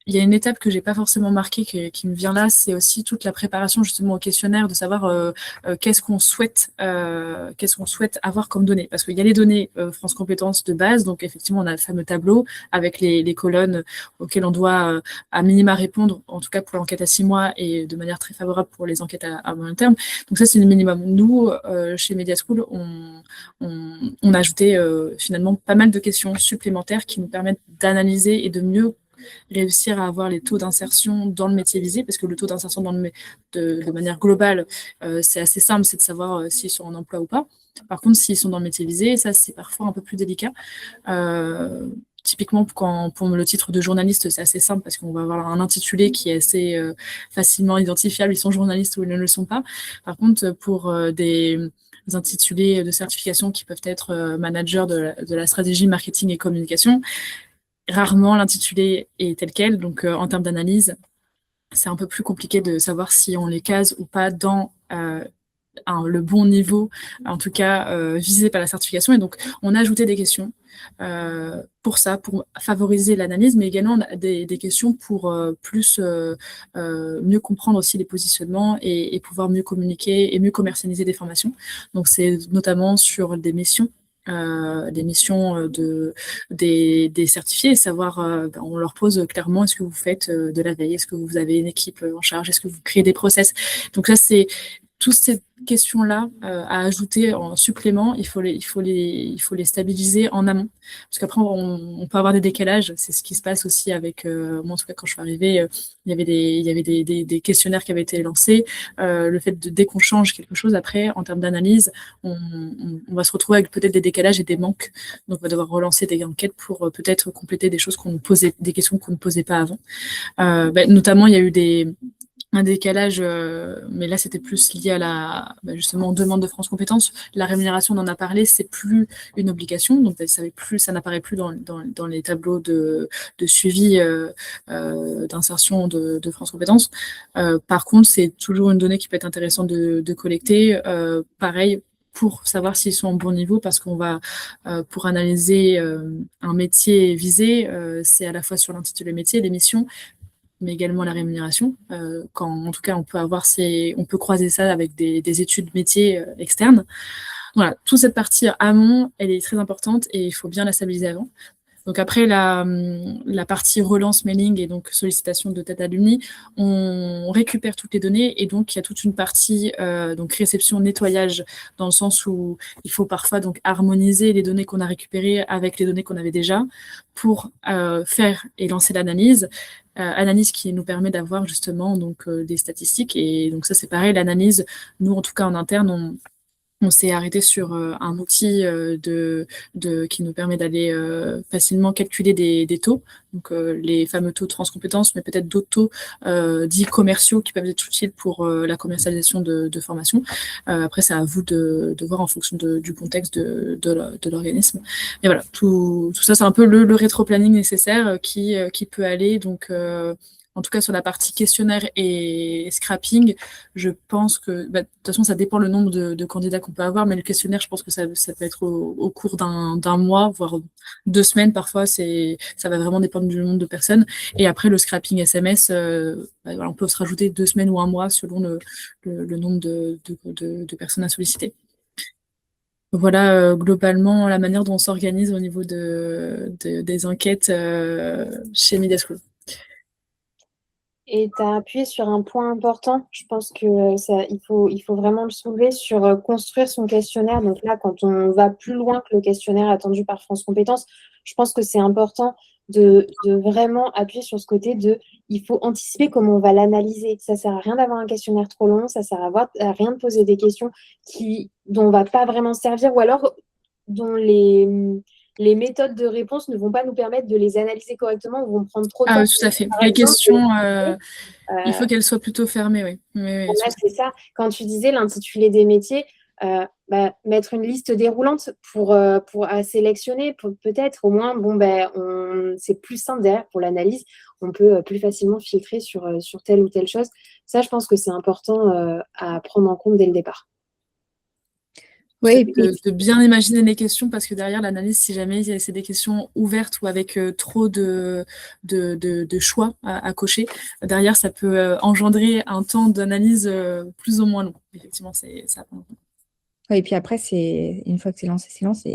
Il y a une étape que j'ai pas forcément marquée qui me vient là, c'est aussi toute la préparation justement au questionnaire, de savoir qu'est-ce qu'on souhaite avoir comme données, parce qu'il y a les données France Compétences de base, donc effectivement on a le fameux tableau avec les colonnes auxquelles on doit à minima répondre, en tout cas pour l'enquête à 6 mois et de manière très favorable pour les enquêtes à moyen terme. Donc ça, c'est le minimum. Nous, chez Media School, on a ajouté finalement pas mal de questions supplémentaires qui nous permettent d'analyser et de mieux réussir à avoir les taux d'insertion dans le métier visé, parce que le taux d'insertion de manière globale, c'est assez simple, c'est de savoir s'ils sont en emploi ou pas. Par contre, s'ils sont dans le métier visé, ça, c'est parfois un peu plus délicat. Typiquement, pour le titre de journaliste, c'est assez simple parce qu'on va avoir un intitulé qui est assez facilement identifiable. Ils sont journalistes ou ils ne le sont pas. Par contre, pour des intitulés de certification qui peuvent être manager de la stratégie marketing et communication, rarement l'intitulé est tel quel. Donc, en termes d'analyse, c'est un peu plus compliqué de savoir si on les case ou pas dans le bon niveau, en tout cas visé par la certification. Et donc, on a ajouté des questions pour ça, pour favoriser l'analyse, mais également des questions pour mieux comprendre aussi les positionnements et pouvoir mieux communiquer et mieux commercialiser des formations. Donc, c'est notamment sur des missions. Des missions des certifiés, savoir, on leur pose clairement, est-ce que vous faites de la veille, est-ce que vous avez une équipe en charge, est-ce que vous créez des process. Donc là, c'est toutes ces questions-là à ajouter en supplément, il faut les stabiliser en amont. Parce qu'après, on peut avoir des décalages. C'est ce qui se passe aussi avec, moi en tout cas, quand je suis arrivée, il y avait des questionnaires qui avaient été lancés. Le fait dès qu'on change quelque chose, après, en termes d'analyse, on va se retrouver avec peut-être des décalages et des manques. Donc, on va devoir relancer des enquêtes pour peut-être compléter des choses des questions qu'on ne posait pas avant. Notamment, il y a eu un décalage, mais là c'était plus lié à justement aux demandes de France Compétences. La rémunération, on en a parlé, c'est plus une obligation, donc ça n'apparaît plus dans les tableaux de suivi d'insertion de France Compétences. Par contre, c'est toujours une donnée qui peut être intéressante de collecter. Pareil, pour savoir s'ils sont en bon niveau, parce qu'on va, pour analyser un métier visé, c'est à la fois sur l'intitulé métier, les missions, mais également la rémunération. En tout cas, on peut croiser ça avec des études métiers externes. Voilà, toute cette partie amont, elle est très importante et il faut bien la stabiliser avant. Donc après la partie relance mailing et donc sollicitation de Datalumni, on récupère toutes les données et donc il y a toute une partie donc réception, nettoyage, dans le sens où il faut parfois donc harmoniser les données qu'on a récupérées avec les données qu'on avait déjà pour faire et lancer l'analyse. Analyse qui nous permet d'avoir justement donc des statistiques, et donc ça c'est pareil, l'analyse, nous en tout cas en interne, on s'est arrêté sur un outil qui nous permet d'aller facilement calculer des taux, donc les fameux taux de France Compétences, mais peut-être d'autres taux dits commerciaux qui peuvent être utiles pour la commercialisation de formation. Après, c'est à vous de voir en fonction du contexte de l'organisme. Et voilà, tout ça, c'est un peu le rétro-planning nécessaire qui peut aller donc en tout cas sur la partie questionnaire et scrapping, je pense que de toute façon ça dépend le nombre de candidats qu'on peut avoir, mais le questionnaire, je pense que ça peut être au cours d'un mois, voire 2 semaines parfois. Ça va vraiment dépendre du nombre de personnes. Et après le scrapping SMS, voilà, on peut se rajouter 2 semaines ou un mois selon le nombre de personnes à solliciter. Voilà globalement la manière dont on s'organise au niveau des enquêtes chez Media School. Et tu as appuyé sur un point important, je pense que il faut vraiment le soulever, sur construire son questionnaire. Donc là, quand on va plus loin que le questionnaire attendu par France Compétences, je pense que c'est important de vraiment appuyer sur ce côté il faut anticiper comment on va l'analyser. Ça ne sert à rien d'avoir un questionnaire trop long, ça ne sert à rien de poser des questions dont on ne va pas vraiment se servir, ou alors dont les méthodes de réponse ne vont pas nous permettre de les analyser correctement ou vont prendre trop de temps. Tout à fait. Les questions, il faut qu'elles soient plutôt fermées, oui. Là, c'est ça. Quand tu disais l'intitulé des métiers, mettre une liste déroulante à sélectionner, peut-être au moins, c'est plus simple derrière pour l'analyse. On peut plus facilement filtrer sur telle ou telle chose. Ça, je pense que c'est important à prendre en compte dès le départ. Oui, de bien imaginer les questions, parce que derrière l'analyse, si jamais c'est des questions ouvertes ou avec trop de choix à cocher, derrière ça peut engendrer un temps d'analyse plus ou moins long. Effectivement, c'est ça. Oui, et puis après, une fois que c'est lancé, c'est lancé.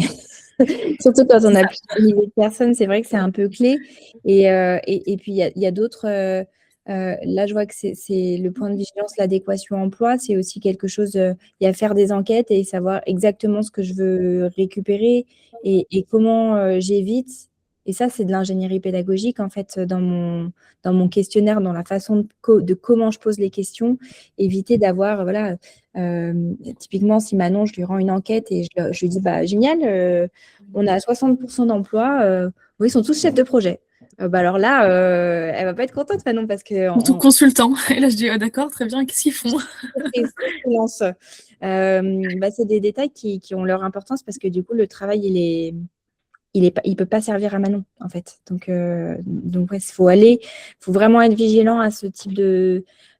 Surtout quand on a plusieurs milliers de personnes, c'est vrai que c'est un peu clé. Et puis, il y a d'autres. Là, je vois que c'est le point de vigilance, l'adéquation emploi. C'est aussi quelque chose. Il y a faire des enquêtes et savoir exactement ce que je veux récupérer et comment j'évite. Et ça, c'est de l'ingénierie pédagogique, en fait, dans mon questionnaire, dans la façon de comment je pose les questions, éviter d'avoir, voilà, typiquement, si Manon, je lui rends une enquête et je lui dis, génial, on a 60% d'emploi, ils sont tous chefs de projet. Alors là, elle va pas être contente, Manon, parce que... Surtout consultant. Et là, je dis, d'accord, très bien, qu'est-ce qu'ils font? C'est des détails qui ont leur importance parce que du coup, le travail, il peut pas servir à Manon, en fait. Donc ouais, faut vraiment être vigilant à ce type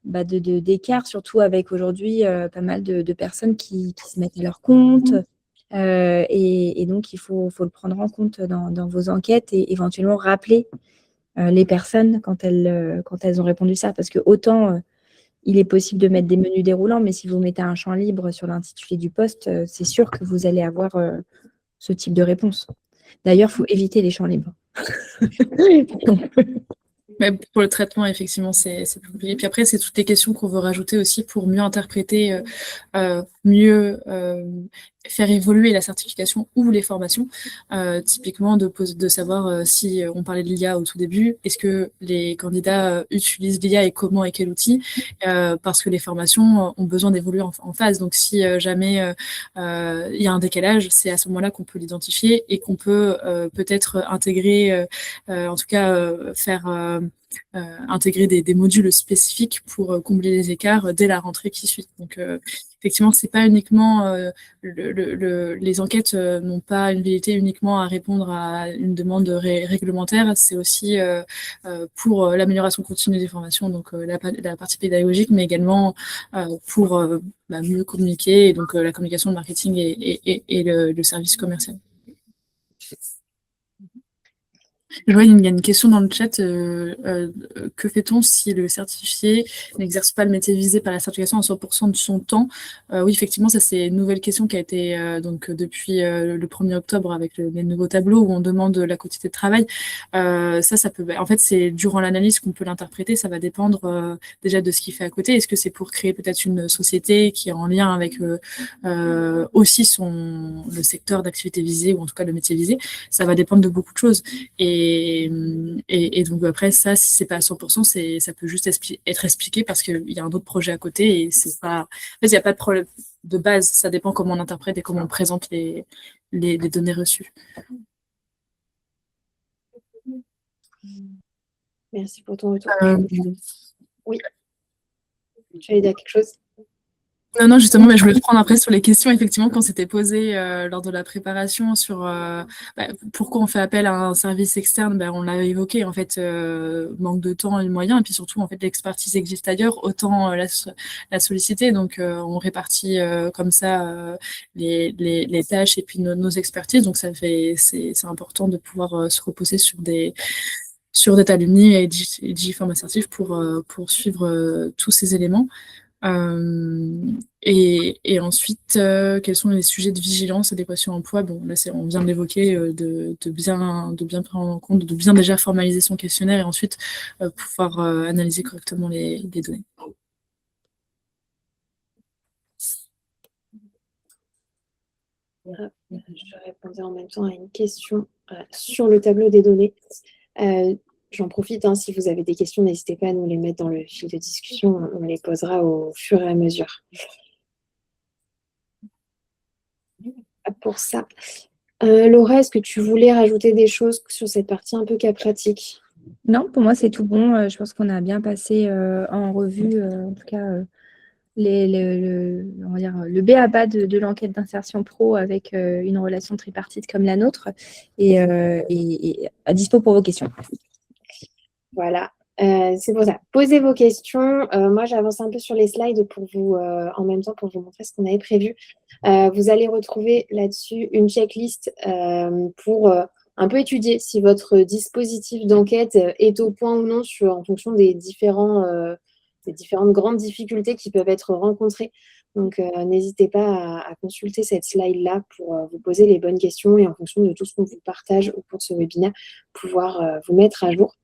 d'écart, surtout avec aujourd'hui pas mal de personnes qui se mettent à leur compte. Et donc, il faut le prendre en compte dans vos enquêtes et éventuellement rappeler les personnes quand elles ont répondu ça. Parce que autant il est possible de mettre des menus déroulants, mais si vous mettez un champ libre sur l'intitulé du poste, c'est sûr que vous allez avoir ce type de réponse. D'ailleurs, il faut éviter les champs libres. Mais pour le traitement, effectivement, c'est plus compliqué. Puis après, c'est toutes les questions qu'on veut rajouter aussi pour mieux interpréter, mieux faire évoluer la certification ou les formations. Typiquement, de savoir si on parlait de l'IA au tout début, est-ce que les candidats utilisent l'IA et comment et quel outil, parce que les formations ont besoin d'évoluer en phase. Donc, si jamais il y a un décalage, c'est à ce moment-là qu'on peut l'identifier et qu'on peut peut-être intégrer, en tout cas faire intégrer des modules spécifiques pour combler les écarts dès la rentrée qui suit. Donc, effectivement, c'est pas uniquement les enquêtes n'ont pas une velléité uniquement à répondre à une demande réglementaire, c'est aussi pour l'amélioration continue des formations, donc la partie pédagogique, mais également pour mieux communiquer, et donc la communication, le marketing et le service commercial. Je vois, il y a une question dans le chat. Que fait-on si le certifié n'exerce pas le métier visé par la certification à 100% de son temps? Oui, effectivement, ça c'est une nouvelle question qui a été donc depuis le 1er octobre avec les nouveaux tableaux où on demande la quantité de travail. Ça peut. En fait, c'est durant l'analyse qu'on peut l'interpréter. Ça va dépendre déjà de ce qu'il fait à côté. Est-ce que c'est pour créer peut-être une société qui est en lien avec aussi le secteur d'activité visé ou en tout cas le métier visé? Ça va dépendre de beaucoup de choses. Et Et donc après ça, si c'est pas à 100%, ça peut juste être expliqué parce qu'il y a un autre projet à côté et c'est pas. En fait, il n'y a pas de problème de base. Ça dépend comment on interprète et comment on présente les données reçues. Merci pour ton retour. Oui. Tu allais dire quelque chose? Non, justement, mais je voulais reprendre après sur les questions effectivement qu'on s'était posées lors de la préparation sur pourquoi on fait appel à un service externe. On l'a évoqué, en fait, manque de temps et de moyens, et puis surtout, en fait, l'expertise existe ailleurs, autant la solliciter. Donc, on répartit comme ça les tâches et puis nos expertises. Donc, c'est important de pouvoir se reposer sur des alumni et Digipharm Assertif pour suivre tous ces éléments. Et ensuite, quels sont les sujets de vigilance, adéquation emploi? Bon, là, on vient de l'évoquer, de bien prendre en compte, de bien déjà formaliser son questionnaire et ensuite pouvoir analyser correctement les données. Je répondais en même temps à une question sur le tableau des données. J'en profite, si vous avez des questions, n'hésitez pas à nous les mettre dans le fil de discussion. On les posera au fur et à mesure. Pour ça. Laura, est-ce que tu voulais rajouter des choses sur cette partie un peu cas pratique? Non, pour moi, c'est tout bon. Je pense qu'on a bien passé en revue, en tout cas, on va dire, le b.a.-ba de l'enquête d'insertion pro avec une relation tripartite comme la nôtre et à dispo pour vos questions. Voilà, c'est pour ça. Posez vos questions. Moi, j'avance un peu sur les slides pour vous, en même temps pour vous montrer ce qu'on avait prévu. Vous allez retrouver là-dessus une checklist pour un peu étudier si votre dispositif d'enquête est au point ou non en fonction des différentes grandes difficultés qui peuvent être rencontrées. Donc, n'hésitez pas à consulter cette slide-là pour vous poser les bonnes questions et en fonction de tout ce qu'on vous partage au cours de ce webinaire, pouvoir vous mettre à jour.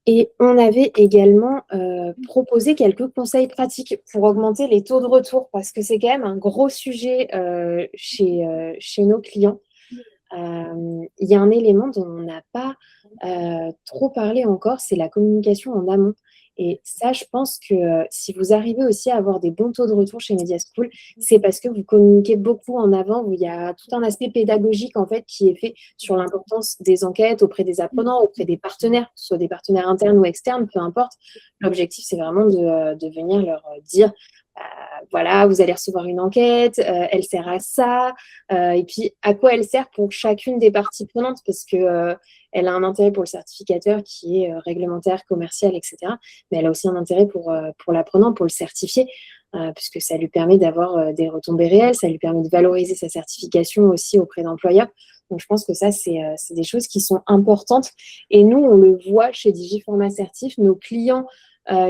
Et on avait également proposé quelques conseils pratiques pour augmenter les taux de retour parce que c'est quand même un gros sujet chez nos clients. Il y a un élément dont on n'a pas trop parlé encore, c'est la communication en amont. Et ça, je pense que si vous arrivez aussi à avoir des bons taux de retour chez Media School, c'est parce que vous communiquez beaucoup en avant, où il y a tout un aspect pédagogique en fait qui est fait sur l'importance des enquêtes auprès des apprenants, auprès des partenaires, que ce soit des partenaires internes ou externes, peu importe. L'objectif, c'est vraiment de venir leur dire voilà, vous allez recevoir une enquête, elle sert à ça, et puis à quoi elle sert pour chacune des parties prenantes, parce que elle a un intérêt pour le certificateur qui est réglementaire, commercial, etc. Mais elle a aussi un intérêt pour l'apprenant, pour le certifier, puisque ça lui permet d'avoir des retombées réelles, ça lui permet de valoriser sa certification aussi auprès d'employeurs. Donc, je pense que ça, c'est des choses qui sont importantes. Et nous, on le voit chez Digipharm Assertif, nos clients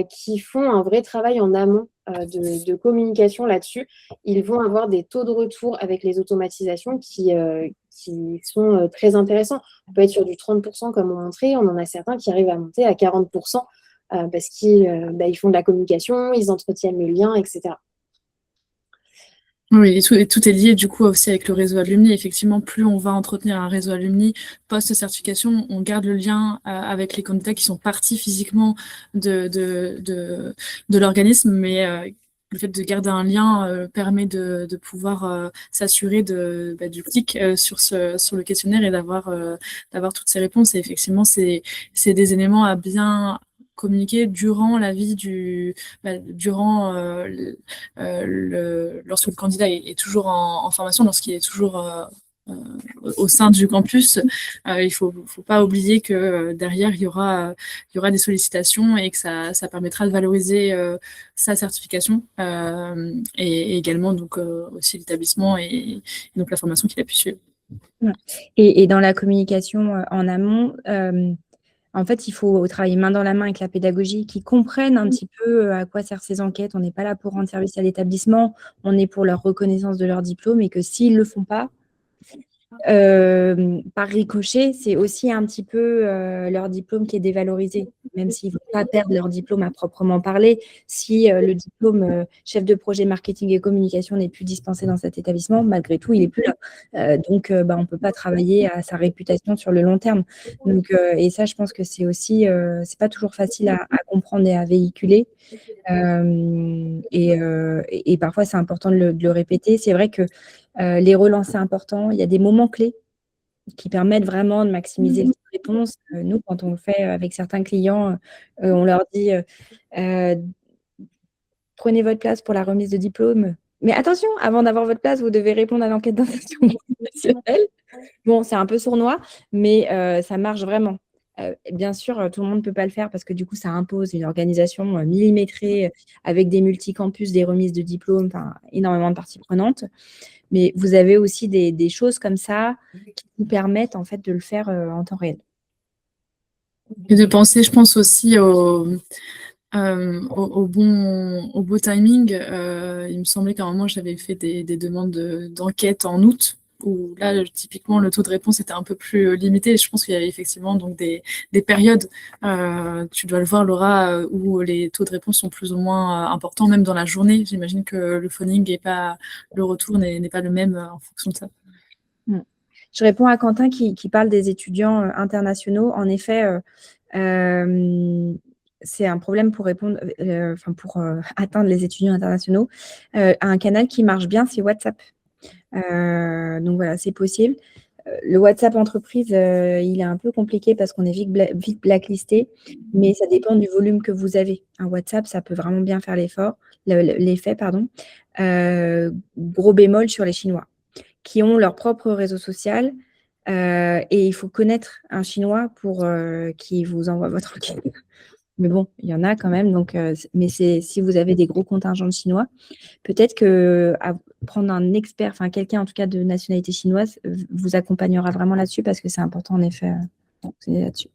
qui font un vrai travail en amont de communication là-dessus, ils vont avoir des taux de retour avec les automatisations qui sont très intéressants. On peut être sur du 30% comme on montrait, on en a certains qui arrivent à monter à 40% parce qu'ils font de la communication, ils entretiennent le lien, etc. Oui, et tout est lié du coup aussi avec le réseau alumni. Effectivement, plus on va entretenir un réseau alumni post-certification, on garde le lien avec les candidats qui sont partis physiquement de l'organisme, mais le fait de garder un lien permet de pouvoir s'assurer du clic sur le questionnaire et d'avoir toutes ces réponses. Et effectivement, c'est des éléments à bien communiquer durant la vie lorsque le candidat est toujours en formation, lorsqu'il est toujours au sein du campus, il faut pas oublier que derrière il y aura des sollicitations et que ça permettra de valoriser sa certification et également donc aussi l'établissement et donc la formation qu'il a pu suivre. Et dans la communication en amont, en fait, il faut travailler main dans la main avec la pédagogie, qui comprennent un petit peu à quoi servent ces enquêtes. On n'est pas là pour rendre service à l'établissement, on est pour leur reconnaissance de leur diplôme et que s'ils ne le font pas, Par ricochet, c'est aussi un petit peu leur diplôme qui est dévalorisé, même s'ils ne vont pas perdre leur diplôme à proprement parler. Si le diplôme chef de projet marketing et communication n'est plus dispensé dans cet établissement, malgré tout, il n'est plus là. Donc, on ne peut pas travailler à sa réputation sur le long terme. Donc, et ça, je pense que c'est aussi, c'est pas toujours facile à comprendre et à véhiculer. Et parfois, c'est important de le répéter. C'est vrai que les relents, c'est important. Il y a des moments clés qui permettent vraiment de maximiser les réponses. Nous, quand on le fait avec certains clients, on leur dit prenez votre place pour la remise de diplôme. Mais attention, avant d'avoir votre place, vous devez répondre à l'enquête d'insertion professionnelle. Bon, c'est un peu sournois, mais ça marche vraiment. Bien sûr, tout le monde ne peut pas le faire parce que du coup, ça impose une organisation millimétrée avec des multicampus, des remises de diplômes, énormément de parties prenantes. Mais vous avez aussi des choses comme ça qui vous permettent en fait de le faire en temps réel. Et de penser, je pense aussi au beau timing. Il me semblait qu'à un moment, j'avais fait des demandes d'enquête en août, où là, typiquement, le taux de réponse était un peu plus limité. Je pense qu'il y avait effectivement donc des périodes, tu dois le voir, Laura, où les taux de réponse sont plus ou moins importants, même dans la journée. J'imagine que le phoning et pas le retour n'est pas le même en fonction de ça. Je réponds à Quentin qui parle des étudiants internationaux. En effet, c'est un problème pour répondre, pour atteindre les étudiants internationaux. Un canal qui marche bien, c'est WhatsApp. Donc voilà, c'est possible. Le WhatsApp entreprise, il est un peu compliqué parce qu'on est vite blacklisté, mais ça dépend du volume que vous avez. Un WhatsApp, ça peut vraiment bien faire l'effet, pardon. Gros bémol sur les Chinois, qui ont leur propre réseau social, et il faut connaître un Chinois pour qu'il vous envoie votre enquête. Mais bon, il y en a quand même. Donc, mais si vous avez des gros contingents de Chinois, peut-être que prendre un expert, enfin quelqu'un en tout cas de nationalité chinoise, vous accompagnera vraiment là-dessus parce que c'est important en effet là-dessus.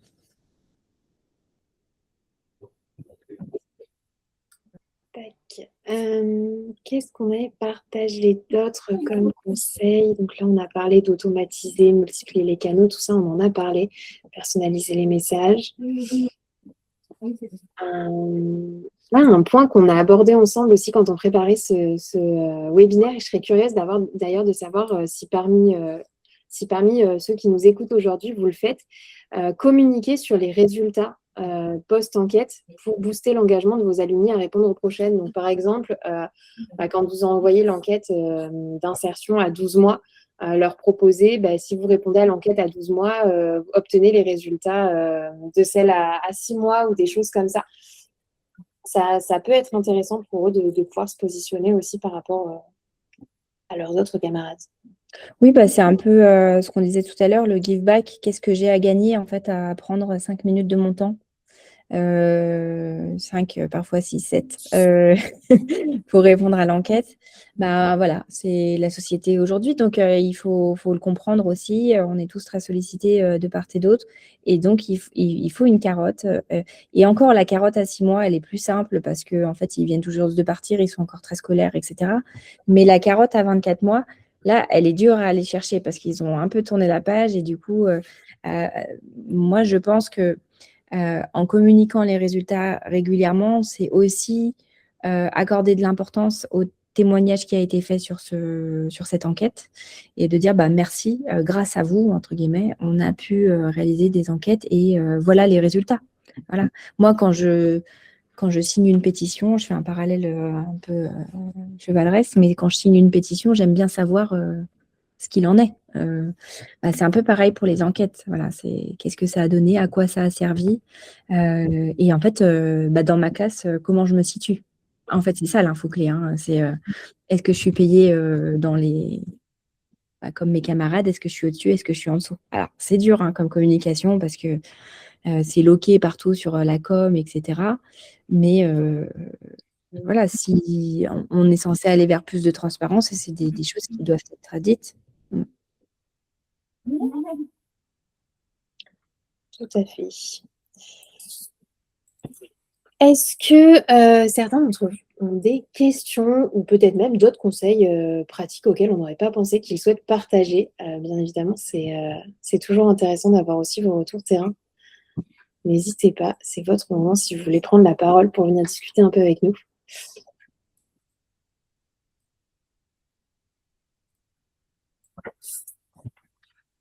Qu'est-ce qu'on avait partagé d'autre comme conseil? Donc là, on a parlé d'automatiser, multiplier les canaux, tout ça, on en a parlé. Personnaliser les messages. Un point qu'on a abordé ensemble aussi quand on préparait ce webinaire, et je serais curieuse d'ailleurs de savoir si parmi ceux qui nous écoutent aujourd'hui, vous le faites, communiquer sur les résultats post-enquête pour booster l'engagement de vos alumni à répondre aux prochaines. Donc, par exemple, quand vous envoyez l'enquête d'insertion à 12 mois, leur proposer, si vous répondez à l'enquête à 12 mois, obtenez les résultats de celle à 6 mois ou des choses comme ça. Ça peut être intéressant pour eux de pouvoir se positionner aussi par rapport à leurs autres camarades. Oui, c'est un peu ce qu'on disait tout à l'heure, le give back. Qu'est-ce que j'ai à gagner en fait à prendre 5 minutes de mon temps 5, parfois 6, 7, pour répondre à l'enquête. Voilà, c'est la société aujourd'hui, donc il faut le comprendre aussi. On est tous très sollicités de part et d'autre, et donc il faut une carotte. Et encore, la carotte à 6 mois, elle est plus simple parce qu'en fait, ils viennent toujours de partir, ils sont encore très scolaires, etc. Mais la carotte à 24 mois, là, elle est dure à aller chercher parce qu'ils ont un peu tourné la page, et du coup, moi, je pense que en communiquant les résultats régulièrement, c'est aussi accorder de l'importance au témoignage qui a été fait sur cette enquête, et de dire merci, grâce à vous, entre guillemets, on a pu réaliser des enquêtes et voilà les résultats. Voilà. Moi, quand je signe une pétition, je fais un parallèle un peu chevaleresque, mais quand je signe une pétition, j'aime bien savoir ce qu'il en est. C'est un peu pareil pour les enquêtes. Voilà, c'est qu'est-ce que ça a donné, à quoi ça a servi. Et en fait, dans ma classe, comment je me situe. En fait, c'est ça l'info clé. Hein, c'est est-ce que je suis payée comme mes camarades, est-ce que je suis au-dessus, est-ce que je suis en dessous. Alors, c'est dur comme communication parce que c'est loqué partout sur la com, etc. Mais voilà, si on est censé aller vers plus de transparence, et c'est des choses qui doivent être dites. Tout à fait. Est-ce que certains d'entre vous ont des questions ou peut-être même d'autres conseils pratiques auxquels on n'aurait pas pensé qu'ils souhaitent partager. Bien évidemment, c'est toujours intéressant d'avoir aussi vos retours terrain. N'hésitez pas, c'est votre moment si vous voulez prendre la parole pour venir discuter un peu avec nous.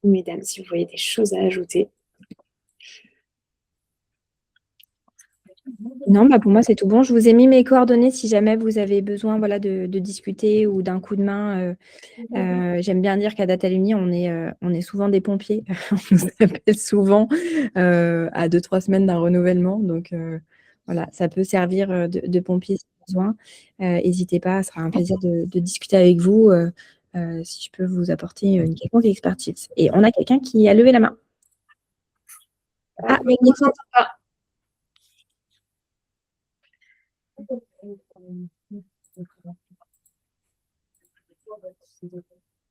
Mesdames, si vous voyez des choses à ajouter. Non, pour moi, c'est tout bon. Je vous ai mis mes coordonnées si jamais vous avez besoin de discuter ou d'un coup de main. J'aime bien dire qu'à Datalumni, on est souvent des pompiers. On nous appelle souvent à 2-3 semaines d'un renouvellement. Donc, voilà, ça peut servir de pompier si besoin. N'hésitez pas, ce sera un plaisir de discuter avec vous si je peux vous apporter une quelconque expertise. Et on a quelqu'un qui a levé la main. Mais ne s'entend pas.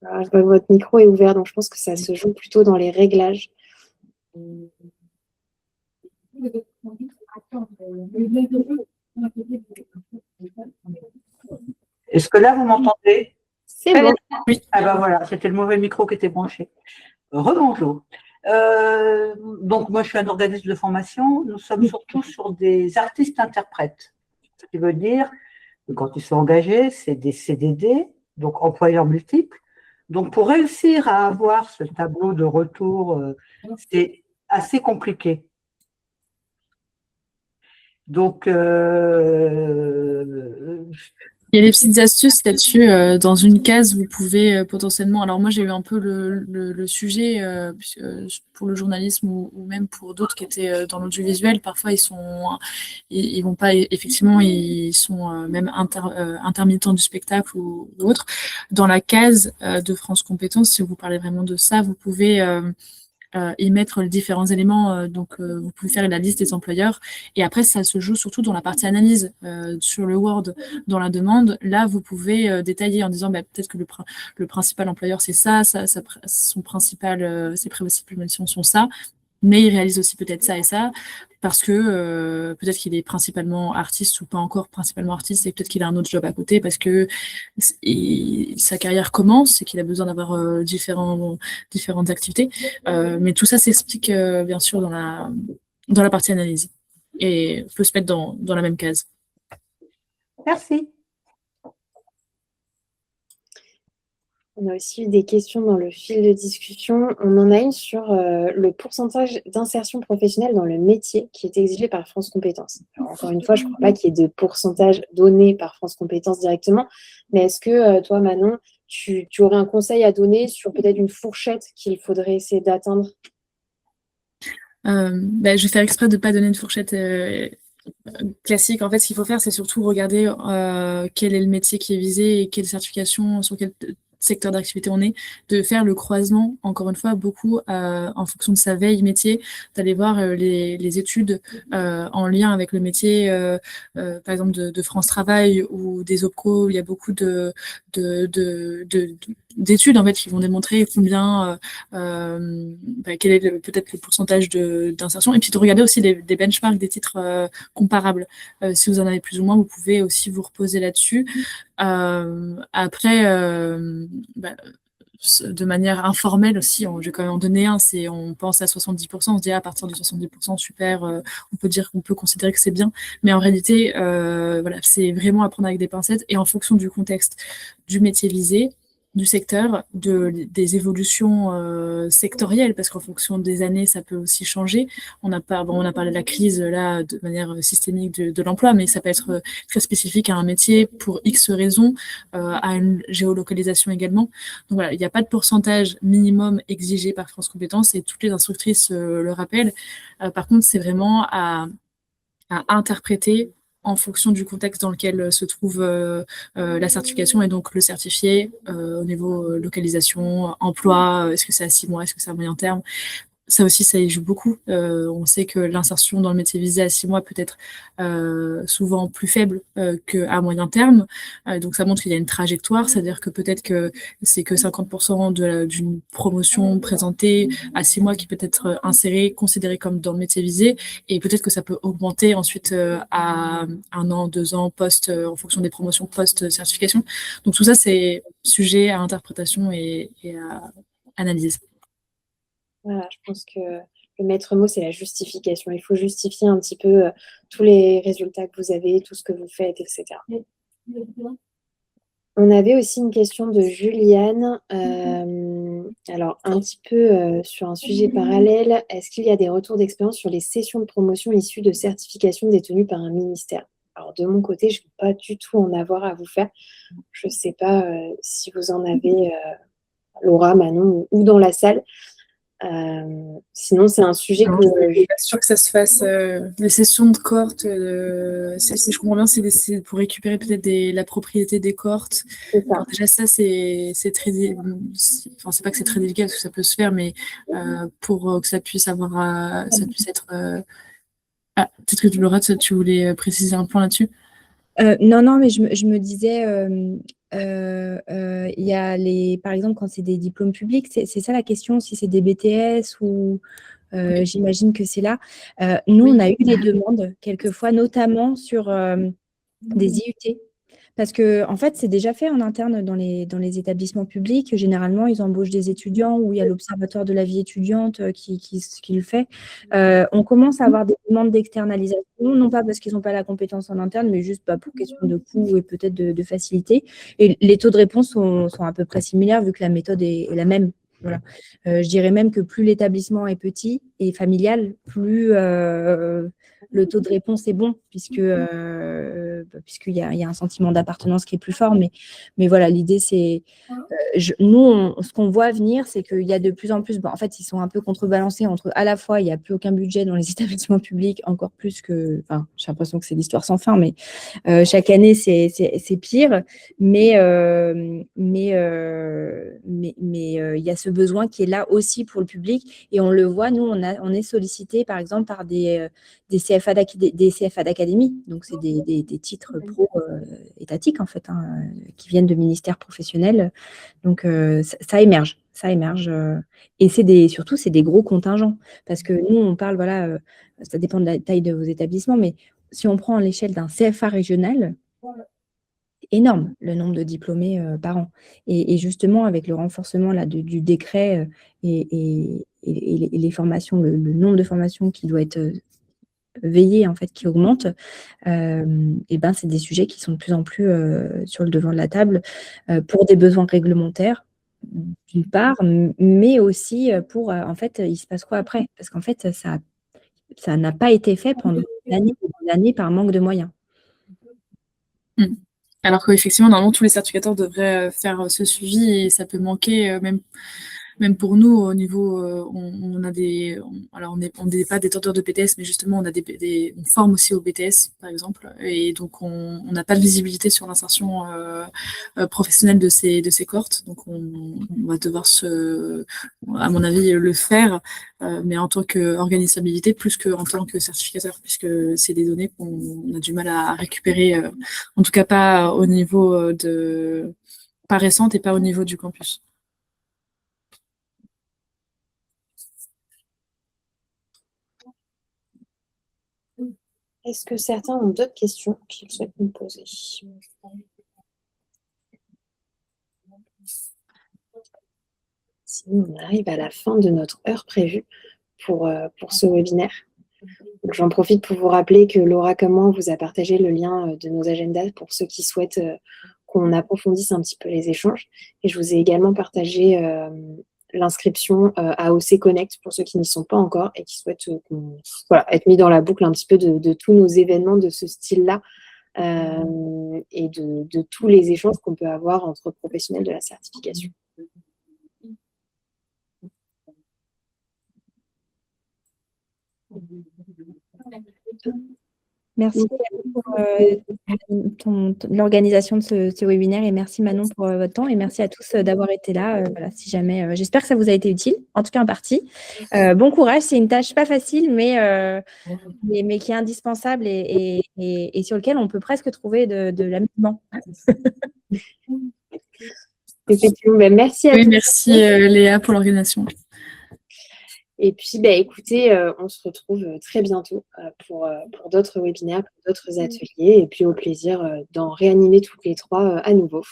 Alors, je vois que votre micro est ouvert, donc je pense que ça se joue plutôt dans les réglages. Est-ce que là, vous m'entendez? C'est bon. Oui. Ah ben voilà, c'était le mauvais micro qui était branché. Rebonjour. Donc, moi, je suis un organisme de formation. Nous sommes surtout sur des artistes-interprètes. Ce qui veut dire que quand ils sont engagés, c'est des CDD, donc employeurs multiples. Donc, pour réussir à avoir ce tableau de retour, c'est assez compliqué. Donc, il y a des petites astuces là-dessus. Dans une case, vous pouvez potentiellement. Alors moi, j'ai eu un peu le sujet pour le journalisme ou même pour d'autres qui étaient dans l'audiovisuel. Parfois, ils vont pas. Effectivement, ils sont même intermittents du spectacle ou autre. Dans la case de France Compétences, si vous parlez vraiment de ça, vous pouvez y mettre les différents éléments. Donc, vous pouvez faire la liste des employeurs. Et après, ça se joue surtout dans la partie analyse sur le Word, dans la demande. Là, vous pouvez détailler en disant peut-être que le principal employeur, c'est ça, son principal, ses principales missions sont ça. Mais il réalise aussi peut-être ça et ça, parce que peut-être qu'il est principalement artiste ou pas encore principalement artiste, et peut-être qu'il a un autre job à côté, parce que sa carrière commence et qu'il a besoin d'avoir différentes activités. Mais tout ça s'explique bien sûr dans la partie analyse, et peut se mettre dans la même case. merci. On a aussi eu des questions dans le fil de discussion. On en a une sur le pourcentage d'insertion professionnelle dans le métier qui est exigé par France Compétences. Alors, encore une fois, je ne crois pas qu'il y ait de pourcentage donné par France Compétences directement, mais est-ce que toi, Manon, tu aurais un conseil à donner sur peut-être une fourchette qu'il faudrait essayer d'atteindre? Je vais faire exprès de ne pas donner une fourchette classique. En fait, ce qu'il faut faire, c'est surtout regarder quel est le métier qui est visé et quelle certification, sur quel secteur d'activité on est, de faire le croisement, encore une fois, beaucoup en fonction de sa veille métier, d'aller voir les études en lien avec le métier, par exemple de France Travail ou des OPCO. Il y a beaucoup d'études en fait qui vont démontrer combien quel est peut-être le pourcentage d'insertion, et puis de regarder aussi des benchmarks, des titres comparables. Si vous en avez plus ou moins, vous pouvez aussi vous reposer là-dessus. Après, de manière informelle aussi, je vais quand même en donner un, c'est on pense à 70%, on se dit à partir de 70%, super, on peut dire qu'on peut considérer que c'est bien, mais en réalité, voilà, c'est vraiment à prendre avec des pincettes, et en fonction du contexte du métier visé, du secteur, des évolutions sectorielles, parce qu'en fonction des années, ça peut aussi changer. On a parlé de la crise là de manière systémique de l'emploi, mais ça peut être très spécifique à un métier pour X raisons, à une géolocalisation également. Donc voilà, il n'y a pas de pourcentage minimum exigé par France Compétences, et toutes les instructrices le rappellent. Par contre, c'est vraiment à interpréter en fonction du contexte dans lequel se trouve la certification, et donc le certifié au niveau localisation, emploi, est-ce que c'est à 6 mois, est-ce que c'est à moyen terme. ça aussi, ça y joue beaucoup. On sait que l'insertion dans le métier visé à 6 mois peut être souvent plus faible qu'à moyen terme. Donc, ça montre qu'il y a une trajectoire, c'est-à-dire que peut-être que c'est que 50% d'une promotion présentée à 6 mois qui peut être insérée, considérée comme dans le métier visé, et peut-être que ça peut augmenter ensuite à 1 an, 2 ans en fonction des promotions post-certification. Donc, tout ça, c'est sujet à interprétation et à analyse. Voilà, je pense que le maître mot, c'est la justification. Il faut justifier un petit peu tous les résultats que vous avez, tout ce que vous faites, etc. On avait aussi une question de Juliane. Alors, un petit peu sur un sujet parallèle, est-ce qu'il y a des retours d'expérience sur les sessions de promotion issues de certifications détenues par un ministère? Alors, de mon côté, je ne vais pas du tout en avoir à vous faire. Je ne sais pas si vous en avez, Laura, Manon, ou dans la salle. Sinon, c'est un sujet Alors, que je suis pas sûre que ça se fasse. Les sessions de cohorte, si je comprends bien, c'est pour récupérer peut-être la propriété des cohortes. c'est ça. Alors déjà, ça, c'est très... Enfin, c'est pas que c'est très délicat, parce que ça peut se faire, mais pour que ça puisse avoir... ça puisse être... Ah, peut-être que Laura, tu voulais préciser un point là-dessus? Non, mais je me disais, il y a par exemple, quand c'est des diplômes publics, c'est ça la question, si c'est des BTS ou j'imagine que c'est là. Nous, on a eu des demandes quelquefois, notamment sur des IUT. Parce que, en fait, c'est déjà fait en interne dans les établissements publics. Généralement, ils embauchent des étudiants ou il y a l'Observatoire de la vie étudiante qui le fait. On commence à avoir des demandes d'externalisation, non pas parce qu'ils n'ont pas la compétence en interne, mais juste pour question de coût et peut-être de facilité. Et les taux de réponse sont à peu près similaires vu que la méthode est la même. Voilà. Je dirais même que plus l'établissement est petit et familial, plus le taux de réponse est bon, puisqu'il y a un sentiment d'appartenance qui est plus fort. Mais voilà, l'idée, c'est... nous, ce qu'on voit venir, c'est qu'il y a de plus en plus... en fait, ils sont un peu contrebalancés entre, à la fois, il n'y a plus aucun budget dans les établissements publics, encore plus que... Enfin, j'ai l'impression que c'est l'histoire sans fin, mais chaque année, c'est pire. Mais il y a ce besoin qui est là aussi pour le public. Et on le voit, nous, on est sollicité, par exemple, par des CFA d'académie. Donc, c'est des titres pro étatiques, en fait, hein, qui viennent de ministères professionnels. Donc, ça émerge. Ça émerge. Et surtout, c'est des gros contingents. Parce que nous, on parle, voilà, ça dépend de la taille de vos établissements, mais si on prend l'échelle d'un CFA régional, énorme le nombre de diplômés par an. Et justement, avec le renforcement là, du décret et les formations, le nombre de formations qui doit être veillé, en fait, qui augmente, et ben, c'est des sujets qui sont de plus en plus sur le devant de la table pour des besoins réglementaires, d'une part, mais aussi pour, en fait, il se passe quoi après? Parce qu'en fait, ça n'a pas été fait pendant des années par manque de moyens. Alors qu'effectivement, normalement, tous les certificateurs devraient faire ce suivi et ça peut manquer, même pour nous, au niveau, on a alors on n'est pas détenteurs de BTS, mais justement, on forme aussi au BTS, par exemple, et donc on n'a pas de visibilité sur l'insertion professionnelle de ces cohortes, donc on va devoir à mon avis, le faire, mais en tant qu'organisabilité plus qu'en tant que certificateur, puisque c'est des données qu'on a du mal à récupérer, en tout cas pas au niveau pas récente et pas au niveau du campus. Est-ce que certains ont d'autres questions qu'ils souhaitent nous poser? Sinon, on arrive à la fin de notre heure prévue pour ce webinaire. J'en profite pour vous rappeler que Laura comme moi, on vous a partagé le lien de nos agendas pour ceux qui souhaitent qu'on approfondisse un petit peu les échanges. Et je vous ai également partagé l'inscription à OC Connect pour ceux qui n'y sont pas encore et qui souhaitent être mis dans la boucle un petit peu de tous nos événements de ce style-là et de tous les échanges qu'on peut avoir entre professionnels de la certification. Merci pour l'organisation de ce webinaire et merci Manon pour votre temps et merci à tous d'avoir été là. Voilà, si jamais, j'espère que ça vous a été utile, en tout cas en partie. Bon courage, c'est une tâche pas facile, mais qui est indispensable et sur lequel on peut presque trouver de l'amusement. Effectivement, merci à Oui, tous. merci Léa pour l'organisation. Et puis, écoutez, on se retrouve très bientôt pour d'autres webinaires, pour d'autres ateliers. Et puis, au plaisir d'en réanimer toutes les trois à nouveau.